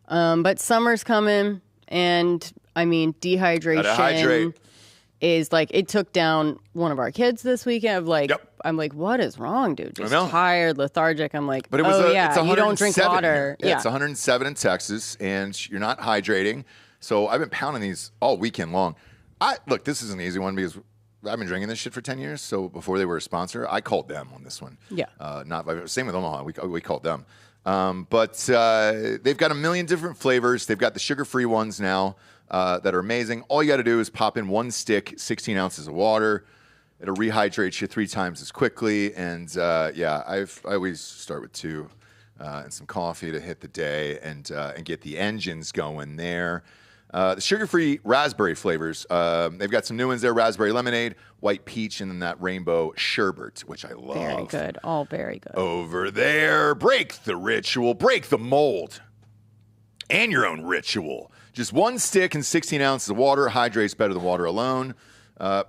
But summer's coming, and I mean, dehydration is like, it took down one of our kids this weekend. Of like, I'm like, what is wrong, dude? Just tired, lethargic. I'm like, but it was you don't drink water. Yeah, it's 107 in Texas, and you're not hydrating. So I've been pounding these all weekend long. Look, this is an easy one because I've been drinking this shit for 10 years. So before they were a sponsor, I called them on this one. Yeah. Same with Omaha. We called them. But they've got a million different flavors. They've got the sugar-free ones now that are amazing. All you got to do is pop in 1 stick, 16 ounces of water. It'll rehydrate you 3 times as quickly. And I always start with 2 and some coffee to hit the day and get the engines going there. The sugar-free raspberry flavors. They've got some new ones there: raspberry lemonade, white peach, and then that rainbow sherbet, which I love. Very good. All very good. Over there, break the ritual, break the mold, and your own ritual. Just one stick and 16 ounces of water. Hydrates better than water alone.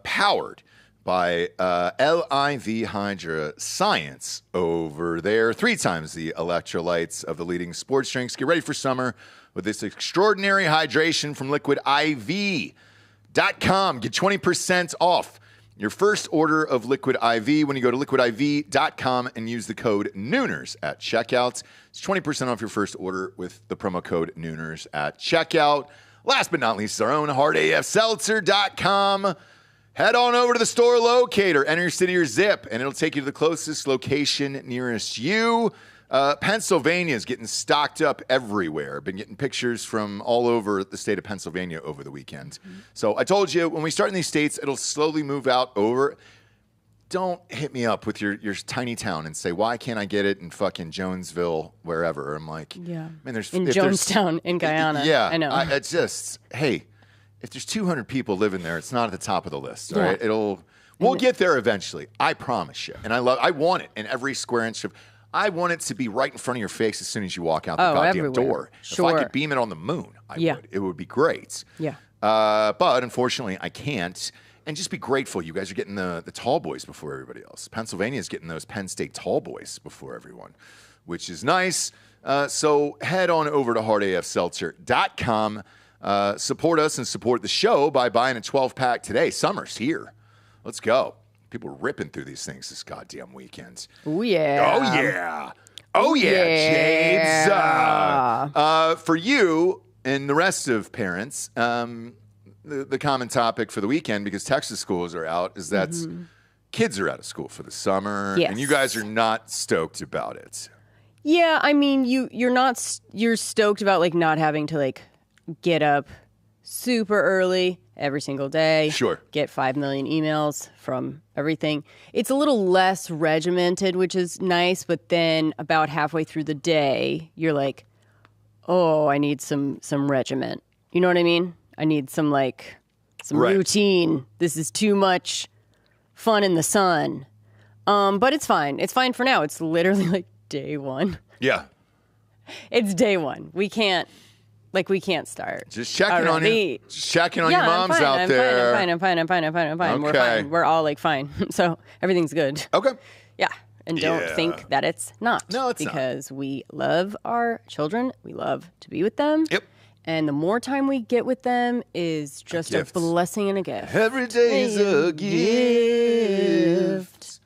Powered by LIV Hydra Science over there. 3 times the electrolytes of the leading sports drinks. Get ready for summer with this extraordinary hydration from liquidiv.com. Get 20% off your first order of Liquid IV when you go to liquidiv.com and use the code Nooners at checkout. It's 20% off your first order with the promo code Nooners at checkout. Last but not least, our own hardafseltzer.com. Head on over to the store locator, enter your city or zip, and it'll take you to the closest location nearest you. Pennsylvania is getting stocked up everywhere. Been getting pictures from all over the state of Pennsylvania over the weekend. So I told you, when we start in these states, it'll slowly move out over. Don't hit me up with your tiny town and say, why can't I get it in fucking Jonesville, wherever? I'm like, yeah, man, there's in Jonestown, in Guyana. Yeah, I know. It's just, hey, if there's 200 people living there, it's not at the top of the list. All right, we'll get there eventually. I promise you. And I want it in every square inch of. I want it to be right in front of your face as soon as you walk out the goddamn everywhere. door. Sure. If I could beam it on the moon, I would. It would be great. Yeah. But unfortunately, I can't. And just be grateful you guys are getting the tall boys before everybody else. Pennsylvania is getting those Penn State tall boys before everyone, which is nice. So head on over to hardafseltzer.com. Support us and support the show by buying a 12-pack today. Summer's here. Let's go. People are ripping through these things this goddamn weekend. Oh, yeah. Oh, yeah. Oh, yeah, James. For you and the rest of parents, the common topic for the weekend, because Texas schools are out, is that kids are out of school for the summer. Yes. And you guys are not stoked about it. Yeah, I mean, you're stoked about, like, not having to, like, get up super early every single day. Sure. Get 5 million emails from everything. It's a little less regimented, which is nice, but then about halfway through the day, you're like, oh, I need some regiment. You know what I mean? I need some routine. This is too much fun in the sun. But it's fine. It's fine for now. It's literally like day one. Yeah. It's day one. We can't start. Just checking on you. Just checking on your moms out there. I'm fine. Okay. We're fine. We're all like fine. So everything's good. Okay. Yeah. And don't think that it's not. No, it's not. Because we love our children. We love to be with them. Yep. And the more time we get with them is just a blessing and a gift. Every day is a gift.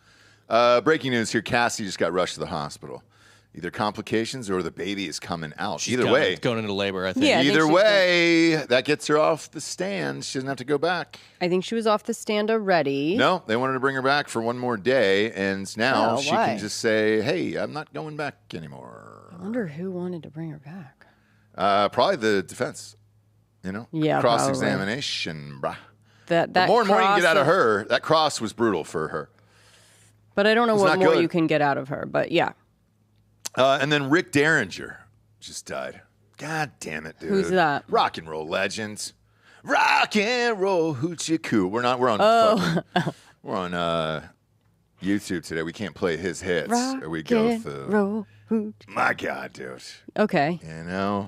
Breaking news here. Cassie just got rushed to the hospital. Either complications or the baby is coming out. Either way. Going into labor, I think. Yeah, Either way, that gets her off the stand. She doesn't have to go back. I think she was off the stand already. No, they wanted to bring her back for one more day, and now she can just say, hey, I'm not going back anymore. I wonder who wanted to bring her back. Probably the defense. Yeah, cross-examination, bruh. That the more and more you can get out of her, that cross was brutal for her. But I don't know what more you can get out of her, but yeah. And then Rick Derringer just died. God damn it, dude. Who's that? Rock and roll legend. Rock and roll hoochie coo. We're on YouTube today. We can't play his hits. Rock or we go through. Roll hoochie. My God, dude. Okay.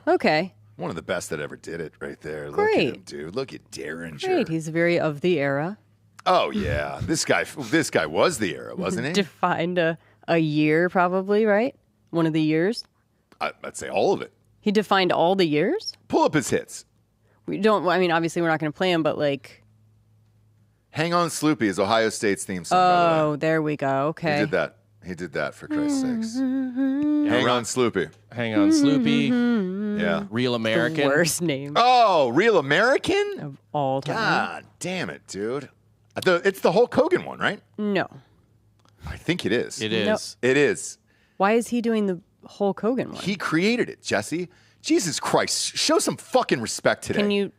Okay. One of the best that ever did it right there. Great. Look at him, dude. Look at Derringer. Great. He's very of the era. Oh yeah. This guy was the era, wasn't he? Defined a year probably, right? One of the years? I'd say all of it. He defined all the years? Pull up his hits. Obviously we're not going to play him, but like... Hang On Sloopy is Ohio State's theme song, by the way. There we go. Okay. He did that, for Christ's sakes. Hang On Sloopy. Hang On Sloopy. Yeah. Real American. The worst name. Oh, Real American? Of all time. God damn it, dude. It's the Hulk Hogan one, right? No. I think it is. It is. Nope. It is. Why is he doing the Hulk Hogan one? He created it, Jesse. Jesus Christ. Show some fucking respect today.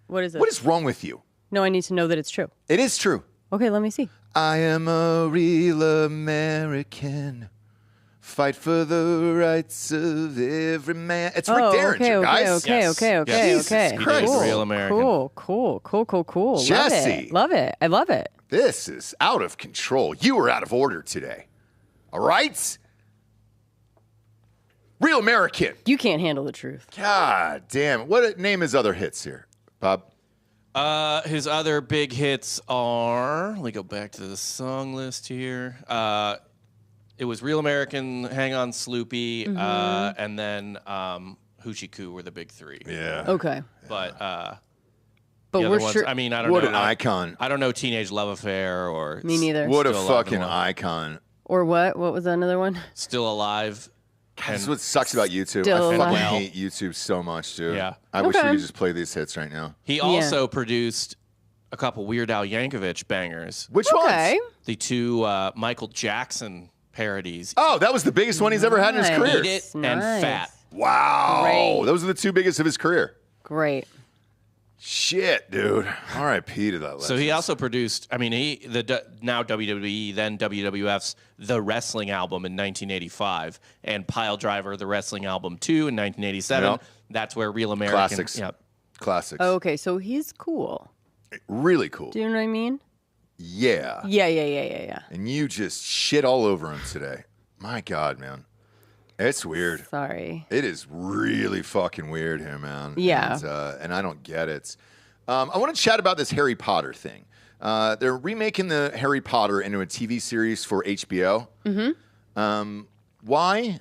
What is it? What is wrong with you? No, I need to know that it's true. It is true. Okay, let me see. I am a real American. Fight for the rights of every man. It's Rick Derringer, guys. Okay. Jesus Christ. Cool. Real American. Cool. Jesse. Love it. I love it. This is out of control. You were out of order today. All right? Real American. You can't handle the truth. God damn. What name his other hits here, Bob? His other big hits are, let me go back to the song list here. It was Real American, Hang On Sloopy, and then Hoochie Coo were the big three. Yeah. Okay. But we're sure. I mean, I don't know. What an icon. I don't know Teenage Love Affair or Me neither. What a fucking icon. Or what? What was another one? Still Alive. That's what sucks about YouTube. Still I fucking alive. hate YouTube so much, dude. Yeah. I wish we could just play these hits right now. He also produced a couple Weird Al Yankovic bangers. Which ones? The two Michael Jackson parodies. Oh, that was the biggest one he's ever had in his career. Eat It and Fat. Wow. Great. Those are the two biggest of his career. Great. Shit, dude. R.I.P. to that legend. So he also produced, I mean, now WWE, then WWF's The Wrestling Album in 1985, and Pile Driver, The Wrestling Album 2 in 1987. Yep. That's where Real American... Classics. Yep. Classics. Okay, so he's cool. Really cool. Do you know what I mean? Yeah. Yeah. And you just shit all over him today. My God, man. It's weird. Sorry. It is really fucking weird here, man. Yeah. And I don't get it. I want to chat about this Harry Potter thing. They're remaking the Harry Potter into a TV series for HBO. Mm-hmm. Why?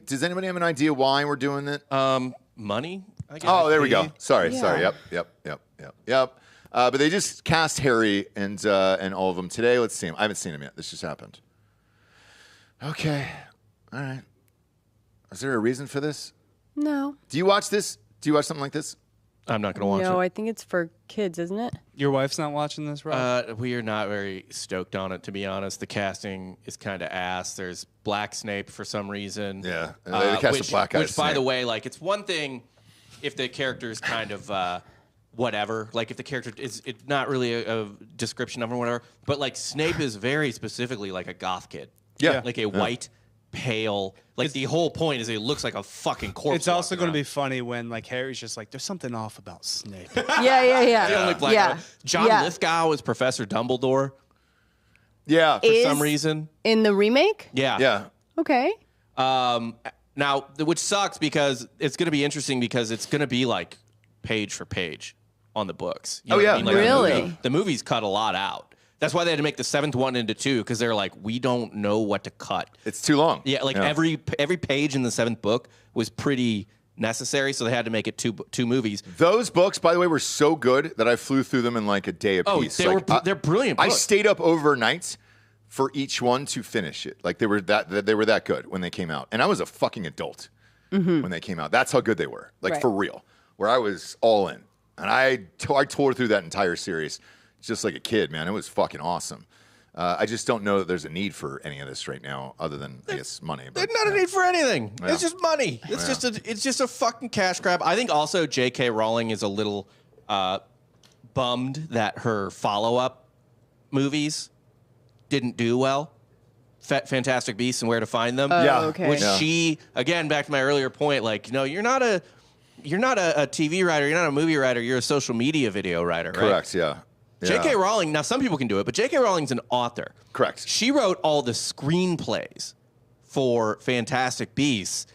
Does anybody have an idea why we're doing it? Money, I guess. Oh, there we go. Sorry. Yeah. Yep. But they just cast Harry and all of them today. Let's see him. I haven't seen him yet. This just happened. Okay. All right. Is there a reason for this? No. Do you watch this? Do you watch something like this? I'm not going to watch No, it. I think it's for kids, isn't it? Your wife's not watching this, Rob? We are not very stoked on it, to be honest. The casting is kind of ass. There's Black Snape for some reason. Yeah. They cast a black guy. Which, by the way, like, it's one thing if the character is kind of whatever. Like, if the character is it's not really a description of him or whatever. But, like, Snape is very specifically like a goth kid. Yeah. Like a white, pale. Like, the whole point is he looks like a fucking corpse. It's also going to be funny when, like, Harry's just like, there's something off about Snape. Yeah. The only black guy. John Lithgow is Professor Dumbledore. Yeah. For some reason. In the remake? Yeah. Yeah. Okay. Now, which sucks because it's going to be interesting because it's going to be like page for page on the books. You know what I mean? Like, really? The movies cut a lot out. That's why they had to make the seventh one into two because they're like, we don't know what to cut. It's too long. Yeah, like every page in the seventh book was pretty necessary, so they had to make it two movies. Those books, by the way, were so good that I flew through them in like a day apiece. Oh, they're brilliant books. I stayed up overnight for each one to finish it. Like they were that good when they came out, and I was a fucking adult when they came out. That's how good they were, like for real. Where I was all in, and I tore through that entire series just like a kid, man. It was fucking awesome. I just don't know that there's a need for any of this right now, other than I guess money. But, there's not a need for anything. Yeah. It's just money. It's just a fucking cash grab. I think also J.K. Rowling is a little bummed that her follow-up movies didn't do well. Fantastic Beasts and Where to Find Them. Okay. Which she, again, back to my earlier point, like, no, you're not a TV writer, you're not a movie writer, you're a social media video writer, right? Correct. Yeah. J.K. Rowling, now some people can do it, but J.K. Rowling's an author. Correct. She wrote all the screenplays for Fantastic Beasts,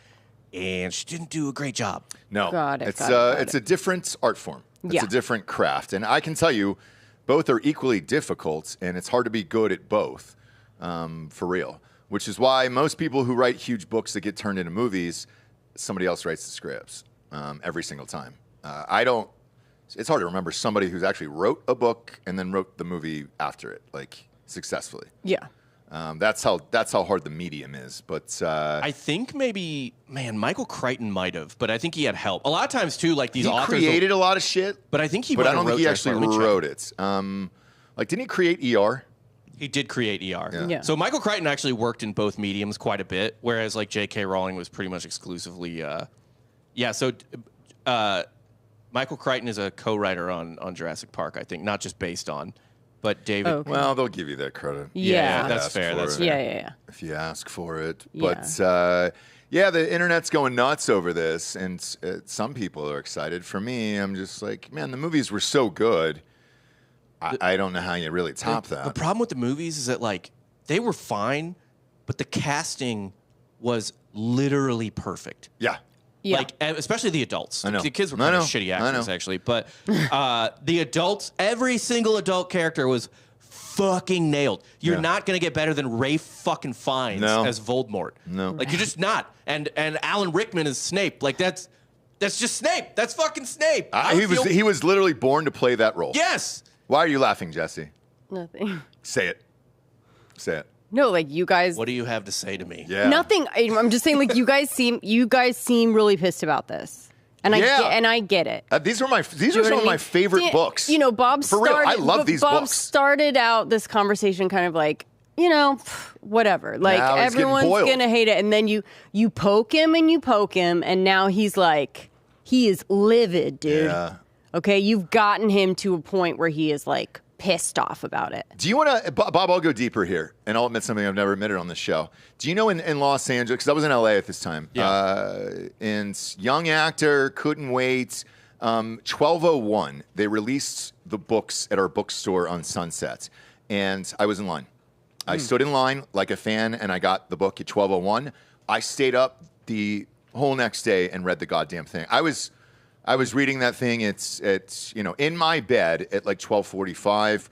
and she didn't do a great job. No, Got it. It's a different art form. It's a different craft, and I can tell you, both are equally difficult, and it's hard to be good at both, for real. Which is why most people who write huge books that get turned into movies, somebody else writes the scripts every single time. It's hard to remember somebody who's actually wrote a book and then wrote the movie after it, like successfully. Yeah. That's how hard the medium is. But I think maybe, Michael Crichton might have, but I think he had help. A lot of times too, like these authors created a lot of shit. But I think he. But I don't think he actually wrote it. Like, didn't he create ER? He did create ER. Yeah. So Michael Crichton actually worked in both mediums quite a bit, whereas like J.K. Rowling was pretty much exclusively. So Michael Crichton is a co-writer on Jurassic Park, I think, not just based on But David, well, they'll give you that credit. Yeah, that's fair. That's fair. Yeah. If you ask for it, Yeah. but the internet's going nuts over this, and some people are excited. For me, I'm just like, man, the movies were so good. I don't know how you really top that. The problem with the movies is that like they were fine, but the casting was literally perfect. Yeah. Yeah. Like, especially the adults. I know. The kids were I kind of know. shitty I actors, know. actually. But the adults, every single adult character was fucking nailed. You're not going to get better than Ray fucking Fiennes as Voldemort. No. Like, you're just not. And Alan Rickman is Snape. Like, that's just Snape. That's fucking Snape. He was literally born to play that role. Yes. Why are you laughing, Jesse? Nothing. Say it. Say it. No, like you guys. What do you have to say to me? Yeah. Nothing. I'm just saying, like you guys seem really pissed about this, and I get it. These are some of my favorite books. You know, Bob For real, I love these Bob books. started out this conversation kind of like, whatever. Like Now he's getting everyone's boiled. gonna hate it, and then you poke him and you poke him, and now he's like, he is livid, dude. Yeah. Okay, you've gotten him to a point where he is like pissed off about it. Do you want to, Bob, I'll go deeper here, and I'll admit something I've never admitted on this show. Do you know in Los Angeles, because I was in LA at this time, and young actor, couldn't wait, 1201, they released the books at our bookstore on Sunset, and I was in line. I stood in line like a fan, and I got the book at 1201. I stayed up the whole next day and read the goddamn thing. I was reading that thing. It's in my bed at like 12:45,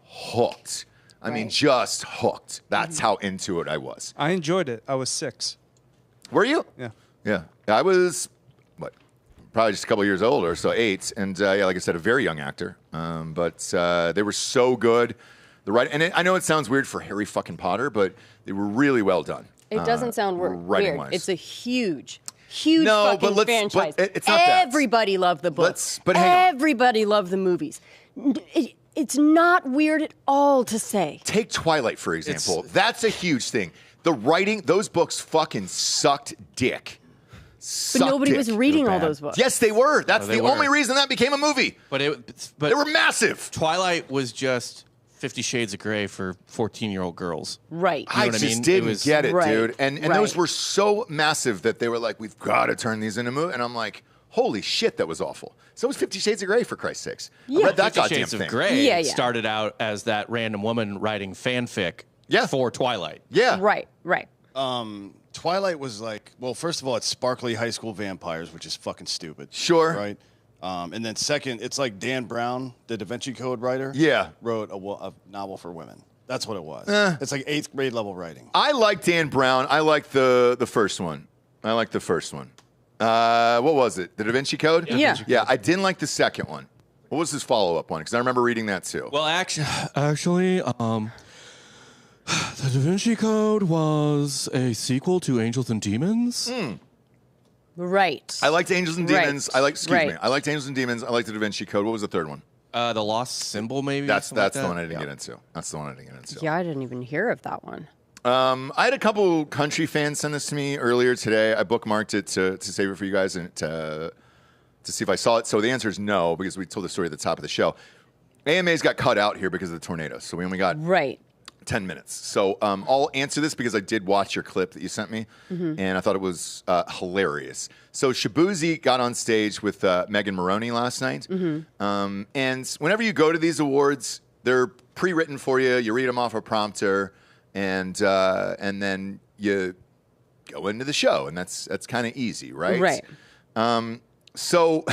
hooked. I mean, just hooked. That's how into it I was. I enjoyed it. I was 6. Were you? Yeah. Yeah. I was probably just a couple years older, so 8. And like I said, a very young actor. But they were so good. I know it sounds weird for Harry fucking Potter, but they were really well done. It doesn't sound weird. writing-wise. It's a huge fucking franchise. But it's not that. Everybody loved the books. But hang on. Everybody loved the movies. It's not weird at all to say. Take Twilight, for example. That's a huge thing. The writing, those books fucking sucked dick. But nobody was reading all those books. Yes, they were. That's the only reason that became a movie. But they were massive. Twilight was just 50 Shades of Grey for 14-year-old girls. Right. I just didn't get it, dude. And those were so massive that they were like, we've got to turn these into movies. And I'm like, holy shit, that was awful. So was 50 Shades of Grey, for Christ's sakes. I read that 50 goddamn Shades thing. of Grey started out as that random woman writing fanfic for Twilight. Yeah. Right. Twilight was like, well, first of all, it's sparkly high school vampires, which is fucking stupid. Sure. Right? And then second, it's like Dan Brown, the Da Vinci Code writer, wrote a novel for women. That's what it was. It's like 8th grade level writing. I like Dan Brown. I like the first one. What was it? The Da Vinci Code? Yeah. Yeah, I didn't like the second one. What was his follow-up one? Because I remember reading that too. Well, actually, the Da Vinci Code was a sequel to Angels and Demons. Right. I liked Angels and Demons. Right. I liked Angels and Demons. I liked the Da Vinci Code. What was the third one? The Lost Symbol, maybe? That's something the like one I that? didn't get into. That's the one I didn't get into. Yeah, I didn't even hear of that one. I had a couple country fans send this to me earlier today. I bookmarked it to save it for you guys and to see if I saw it. So the answer is no, because we told the story at the top of the show. AMA's got cut out here because of the tornado, so we only got 10 minutes. So I'll answer this because I did watch your clip that you sent me, and I thought it was hilarious. So Shaboozey got on stage with Megan Maroney last night, and whenever you go to these awards, they're pre-written for you. You read them off a prompter, and then you go into the show, and that's kind of easy, right? Right. So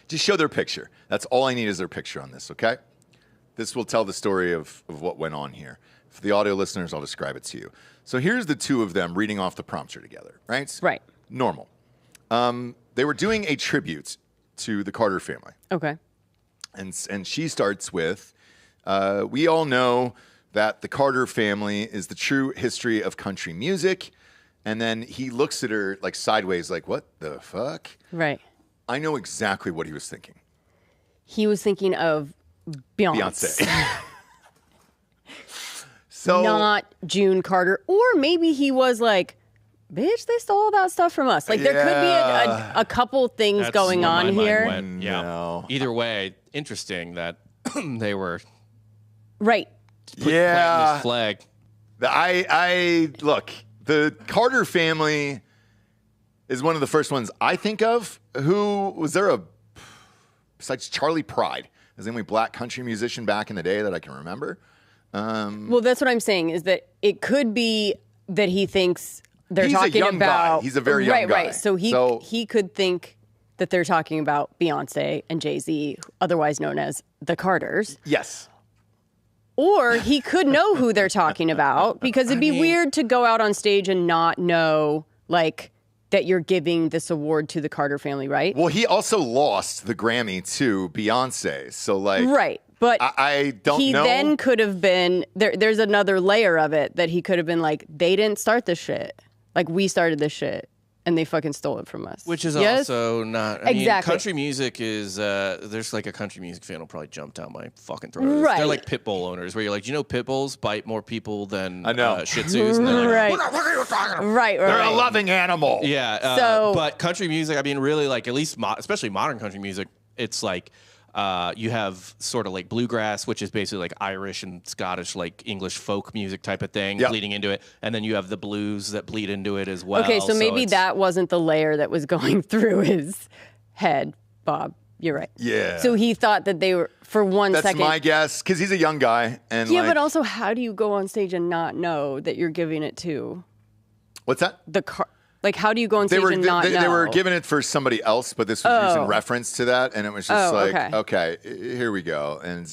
just show their picture. That's all I need is their picture on this, okay? This will tell the story of what went on here. For the audio listeners, I'll describe it to you. So here's the two of them reading off the prompter together, right? Right. Normal. They were doing a tribute to the Carter family. Okay. And she starts with, we all know that the Carter family is the true history of country music. And then he looks at her like sideways, like, what the fuck? Right. I know exactly what he was thinking. He was thinking of Beyonce. So not June Carter. Or maybe he was like, bitch, they stole all that stuff from us. Like, there could be a couple things That's going where on my mind here. went. Yeah. No. Either way, interesting that they were right. Yeah. This flag. I look, the Carter family is one of the first ones I think of. Who was there besides Charlie Pride? Is the only black country musician back in the day that I can remember. Well, that's what I'm saying is that it could be that he thinks they're he's talking a young about. Guy. He's a very young guy. Right. So he could think that they're talking about Beyonce and Jay-Z, otherwise known as the Carters. Yes. Or he could know who they're talking about because it'd be weird to go out on stage and not know, like, that you're giving this award to the Carter family, right? Well, he also lost the Grammy to Beyonce. So, like... Right. But I don't know. He then could have been... There's another layer of it that he could have been like, they didn't start this shit. Like, we started this shit. And they fucking stole it from us. Which is also not... I mean, exactly. country music is... there's like a country music fan will probably jump down my fucking throat. Right. They're like pit bull owners where you're like, do you know pit bulls bite more people than I know. Shih Tzus? And they're like, Right. what the fuck are you talking about? Right. They're a loving animal. Yeah. But country music, I mean, really, like, at least, especially modern country music, it's like... you have sort of like bluegrass, which is basically like Irish and Scottish, like English folk music type of thing, bleeding into it. And then you have the blues that bleed into it as well. Okay, so maybe that wasn't the layer that was going through his head, Bob. You're right. Yeah. So he thought that they were, for one second. That's my guess, because he's a young guy. And yeah, but also, how do you go on stage and not know that you're giving it to? What's that? Like, how do you go on stage and not know? They were giving it for somebody else, but this was using reference to that, and it was just okay, here we go. And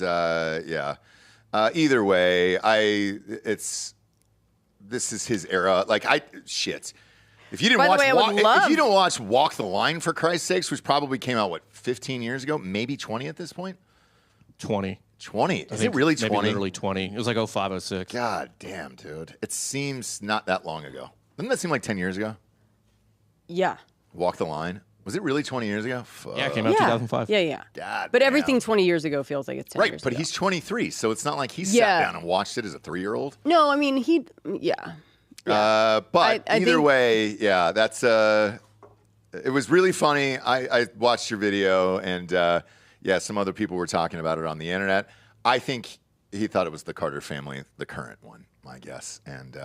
either way, this is his era. Like if you didn't if you don't watch Walk the Line, for Christ's sakes, which probably came out 15 years ago, maybe 20 at this point. 20. 20. Is it really 20? Maybe literally 20. It was like 05, 06. God damn, dude. It seems not that long ago. Doesn't that seem like 10 years ago? Yeah. Walk the Line. Was it really 20 years ago? Fuck. Yeah, it came out 2005. Yeah. God but damn. everything 20 years ago feels like it's 10 years Right, but ago. he's 23, so it's not like he sat down and watched it as a 3-year-old. No, I mean, But either way, that's it was really funny. I watched your video, and some other people were talking about it on the internet. I think he thought it was the Carter family, the current one, my guess, and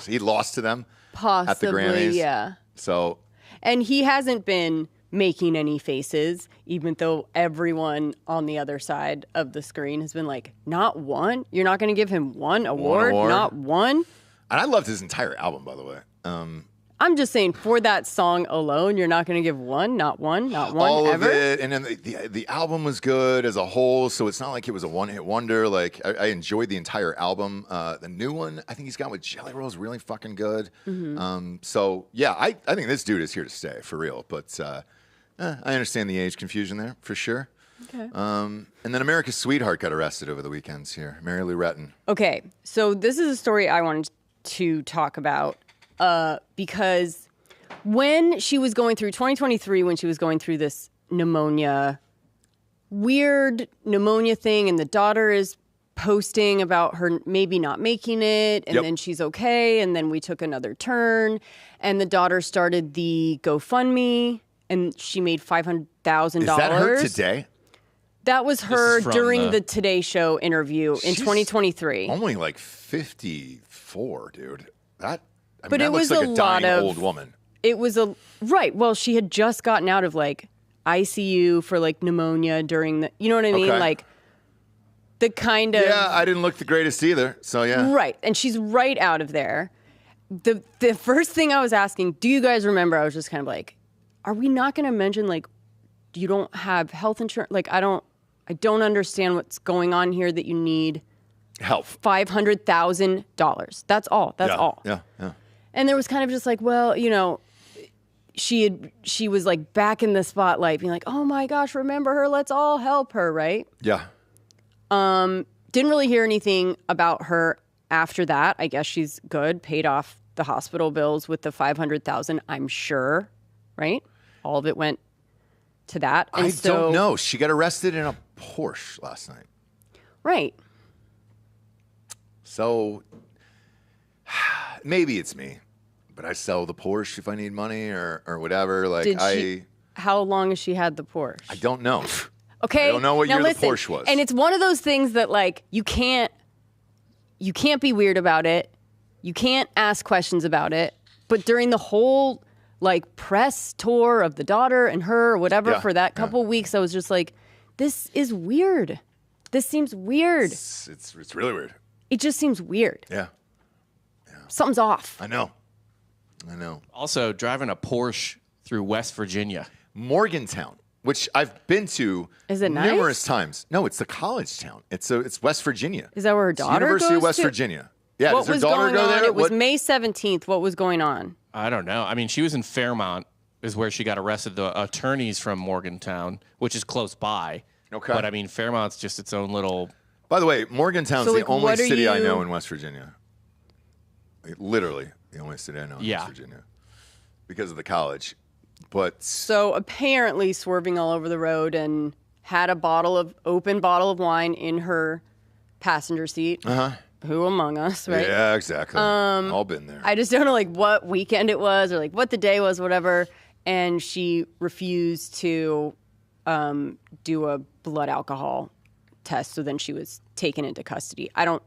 he lost to them possibly at the Grammys. Yeah. So, and he hasn't been making any faces, even though everyone on the other side of the screen has been like, not one? You're not going to give him one award? Not one? And I loved his entire album, by the way. I'm just saying, for that song alone, you're not going to give one? Not one? Not one all ever? of it. And then the album was good as a whole, so it's not like it was a one-hit wonder. Like, I enjoyed the entire album. The new one, I think he's got with Jelly Roll, is really fucking good. Mm-hmm. I think this dude is here to stay, for real. But I understand the age confusion there, for sure. Okay. And then America's Sweetheart got arrested over the weekends here. Mary Lou Retton. Okay, so this is a story I wanted to talk about. Because when she was going through 2023, when she was going through this weird pneumonia thing, and the daughter is posting about her maybe not making it, and then she's okay, and then we took another turn, and the daughter started the GoFundMe, and she made $500,000. Is that her today? That was her during the Today Show interview in 2023. Only like 54, dude. But it was looks like a a lot dying of old woman. It was right. Well, she had just gotten out of like ICU for like pneumonia during the, you know what I mean? Okay. Like the kind of. Yeah, I didn't look the greatest either. So yeah. Right. And she's right out of there. The first thing I was asking, do you guys remember? I was just kind of like, are we not going to mention like, you don't have health insurance? Like, I don't understand what's going on here that you need help. $500,000. That's all. That's all. Yeah. And there was kind of just like, well, you know, she was like back in the spotlight being like, oh my gosh, remember her? Let's all help her, right? Yeah. Didn't really hear anything about her after that. I guess she's good, paid off the hospital bills with the $500,000, I'm sure, right? All of it went to that. And I don't know. She got arrested in a Porsche last night. Right. So maybe it's me, but I sell the Porsche if I need money or whatever. Like how long has she had the Porsche? I don't know. Okay? I don't know what now year listen, the Porsche was. And it's one of those things that, like, you can't be weird about it. You can't ask questions about it. But during the whole, like, press tour of the daughter and her or whatever for that couple weeks, I was just like, this is weird. This seems weird. It's really weird. It just seems weird. Yeah. Something's off. I know. Also, driving a Porsche through West Virginia. Morgantown, which I've been to numerous times. No, it's the college town. It's West Virginia. Is that where her daughter University goes of West to? Virginia. Yeah, What does her was daughter going go on? there? It was May 17th. What was going on? I don't know. I mean, she was in Fairmont, is where she got arrested. The attorneys from Morgantown, which is close by. Okay. But I mean, Fairmont's just its own little. By the way, Morgantown's So, the like, only what are city I you- know in West Virginia. Like, literally, the only city I know in West Virginia because of the college. But So apparently swerving all over the road and had a open bottle of wine in her passenger seat. Who among us, right? Yeah, exactly. All been there. I just don't know, like, what weekend it was or, like, what the day was, whatever. And she refused to do a blood alcohol test. So then she was taken into custody. I don't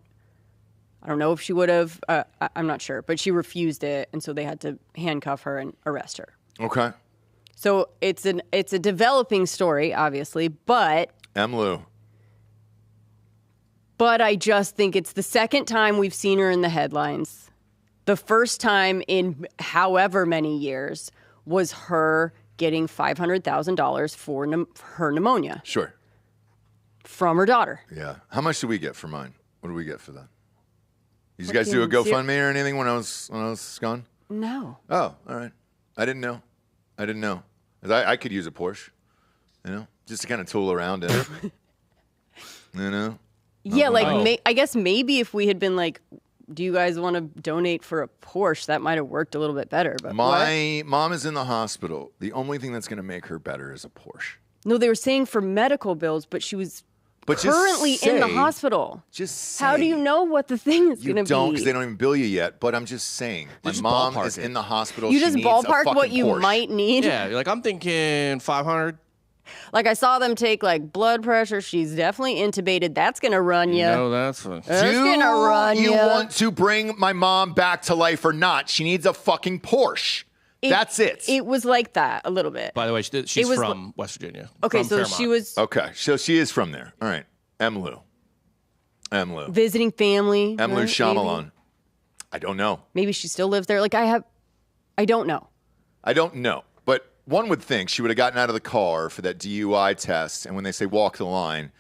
know if she would have. I'm not sure. But she refused it. And so they had to handcuff her and arrest her. Okay. So it's a developing story, obviously, but Lou. But I just think it's the second time we've seen her in the headlines. The first time in however many years was her getting $500,000 for her pneumonia. Sure. From her daughter. Yeah. How much did we get for mine? What did we get for that? Did you guys do a GoFundMe or anything when I was gone? No. Oh, all right. I didn't know. 'Cause I could use a Porsche, just to kind of tool around in it. Yeah, like I guess maybe if we had been like, do you guys want to donate for a Porsche? That might have worked a little bit better. But my mom is in the hospital. The only thing that's going to make her better is a Porsche. No, they were saying for medical bills, but she was But currently in the hospital. Just how do you know what the thing is going to be? You don't, because they don't even bill you yet. But I'm just saying, my mom is in the hospital. You she just needs a ballpark fucking what you Porsche. might need. Yeah, you're like, I'm thinking 500. Like, I saw them take, like, blood pressure. She's definitely intubated. That's going to run you. No, that's going to run you want to bring my mom back to life or not? She needs a fucking Porsche. That's it. It was like that a little bit. By the way, she's from West Virginia. Okay, from so Fairmont. she was Okay, so she is from there. All right. Lou. visiting family. Lou right? Shyamalan. Maybe. I don't know. Maybe she still lives there. Like, I don't know. I don't know. But one would think she would have gotten out of the car for that DUI test, and when they say walk the line,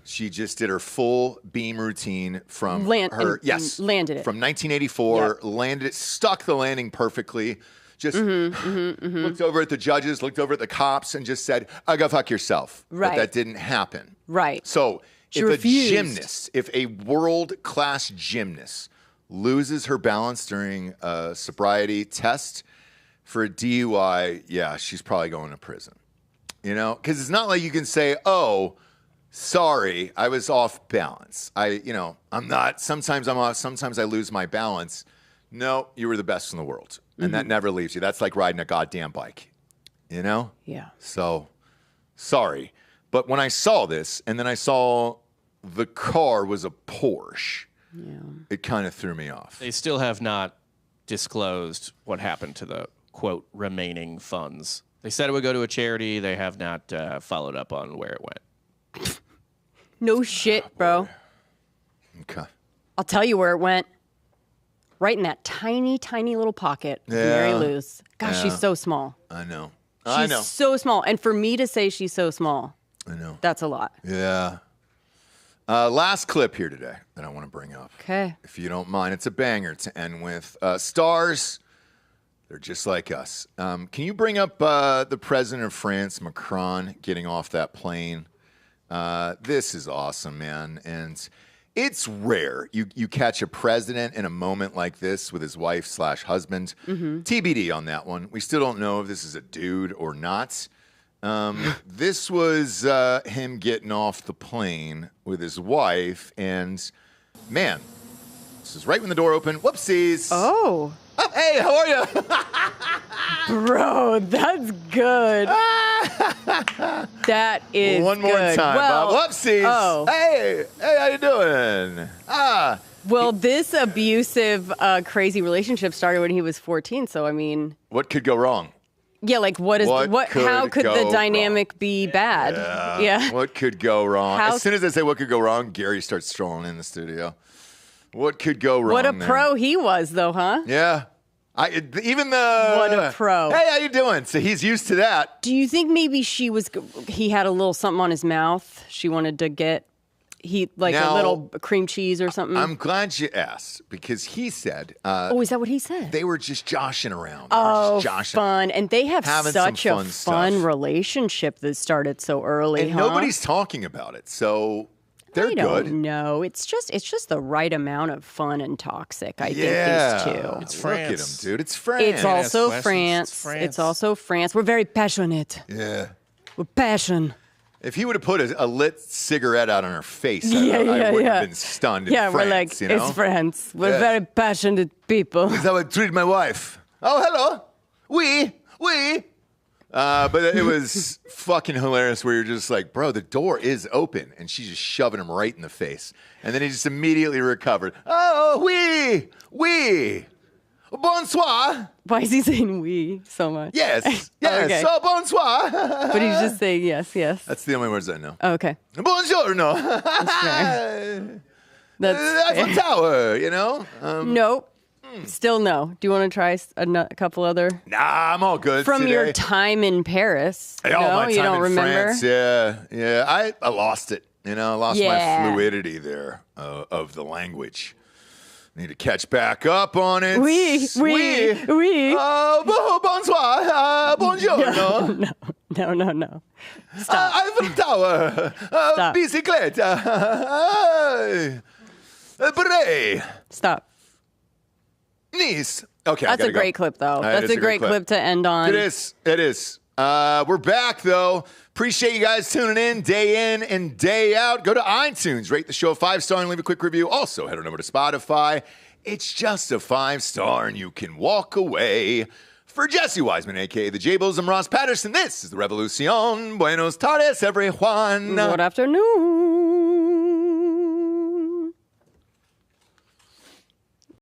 she just did her full beam routine from Landed it. From 1984, landed it, stuck the landing perfectly. Just looked over at the judges, looked over at the cops, and just said, go fuck yourself. Right. But that didn't happen. Right. So She if refused. a gymnast, if a world-class gymnast loses her balance during a sobriety test for a DUI, yeah, she's probably going to prison. Because it's not like you can say, oh, sorry, I was off balance. I'm not, sometimes I'm off, sometimes I lose my balance. No, you were the best in the world. And that never leaves you. That's like riding a goddamn bike, Yeah. So, sorry. But when I saw this, and then I saw the car was a Porsche, it kind of threw me off. They still have not disclosed what happened to the, quote, remaining funds. They said it would go to a charity. They have not followed up on where it went. No shit, bro. Okay. I'll tell you where it went. Right in that tiny, tiny little pocket of Mary Lou's. Gosh, she's so small. I know. She's so small. And for me to say she's so small, I know. that's a lot. Yeah. Last clip here today that I want to bring up. Okay. If you don't mind. It's a banger to end with. Stars, they're just like us. Can you bring up the president of France, Macron, getting off that plane? This is awesome, man. And it's rare you catch a president in a moment like this with his wife/husband. TBD on that one. We still don't know if this is a dude or not. This was him getting off the plane with his wife, and man, this is right when the door opened. Whoopsies. Oh. Hey, how are you? Bro, that's good. That is one more good. time. Well, Bob. Whoopsies. Oh. Hey, how you doing? Well, this abusive, crazy relationship started when he was 14. So I mean, what could go wrong? Yeah, like how could the dynamic be bad? Yeah. What could go wrong? As soon as I say what could go wrong, Gary starts strolling in the studio. What could go wrong? What a pro he was, though, huh? Yeah. What a pro. Hey, how you doing? So he's used to that. Do you think maybe he had a little something on his mouth? She wanted to get a little cream cheese or something? I'm glad you asked because he said. Is that what he said? They were just joshing around. Fun. And they have such a fun relationship that started so early. And nobody's talking about it. So they're good. No, it's just the right amount of fun and toxic. I think these two. It's France. Look at them, dude. It's France. It's also France. It's also France. We're very passionate. Yeah. We're passion. If he would have put a lit cigarette out on her face, I would have been stunned. Yeah, we're like, it's France. We're very passionate people. That's how I treat my wife. Oh, hello. Oui. But it was fucking hilarious where you're just like, bro, the door is open. And she's just shoving him right in the face. And then he just immediately recovered. Oh, oui. Bonsoir. Why is he saying oui so much? Yes. Okay. So bonsoir. But he's just saying yes. That's the only words I know. Oh, okay. Buongiorno. That's Eiffel Tower, you know? Nope. Still no. Do you want to try a couple other? Nah, I'm all good from today. Your time in Paris. My time you don't in remember? France, yeah. I lost it. You know, I lost my fluidity there of the language. Need to catch back up on it. Oui. Bonsoir. Buongiorno. No. Stop. Eiffel Tower. Stop. Bicicletta. Beret. Stop. Nice. Okay, that's a great clip, though. That's a great clip to end on. It is. We're back, though. Appreciate you guys tuning in and day out. Go to iTunes, rate the show a 5-star, and leave a quick review. Also, head on over to Spotify. It's just a 5-star, and you can walk away. For Jessie Wiseman, a.k.a. the J-Bulls, and Ross Patterson, this is The Revolucion. Buenos tardes, everyone. Good afternoon.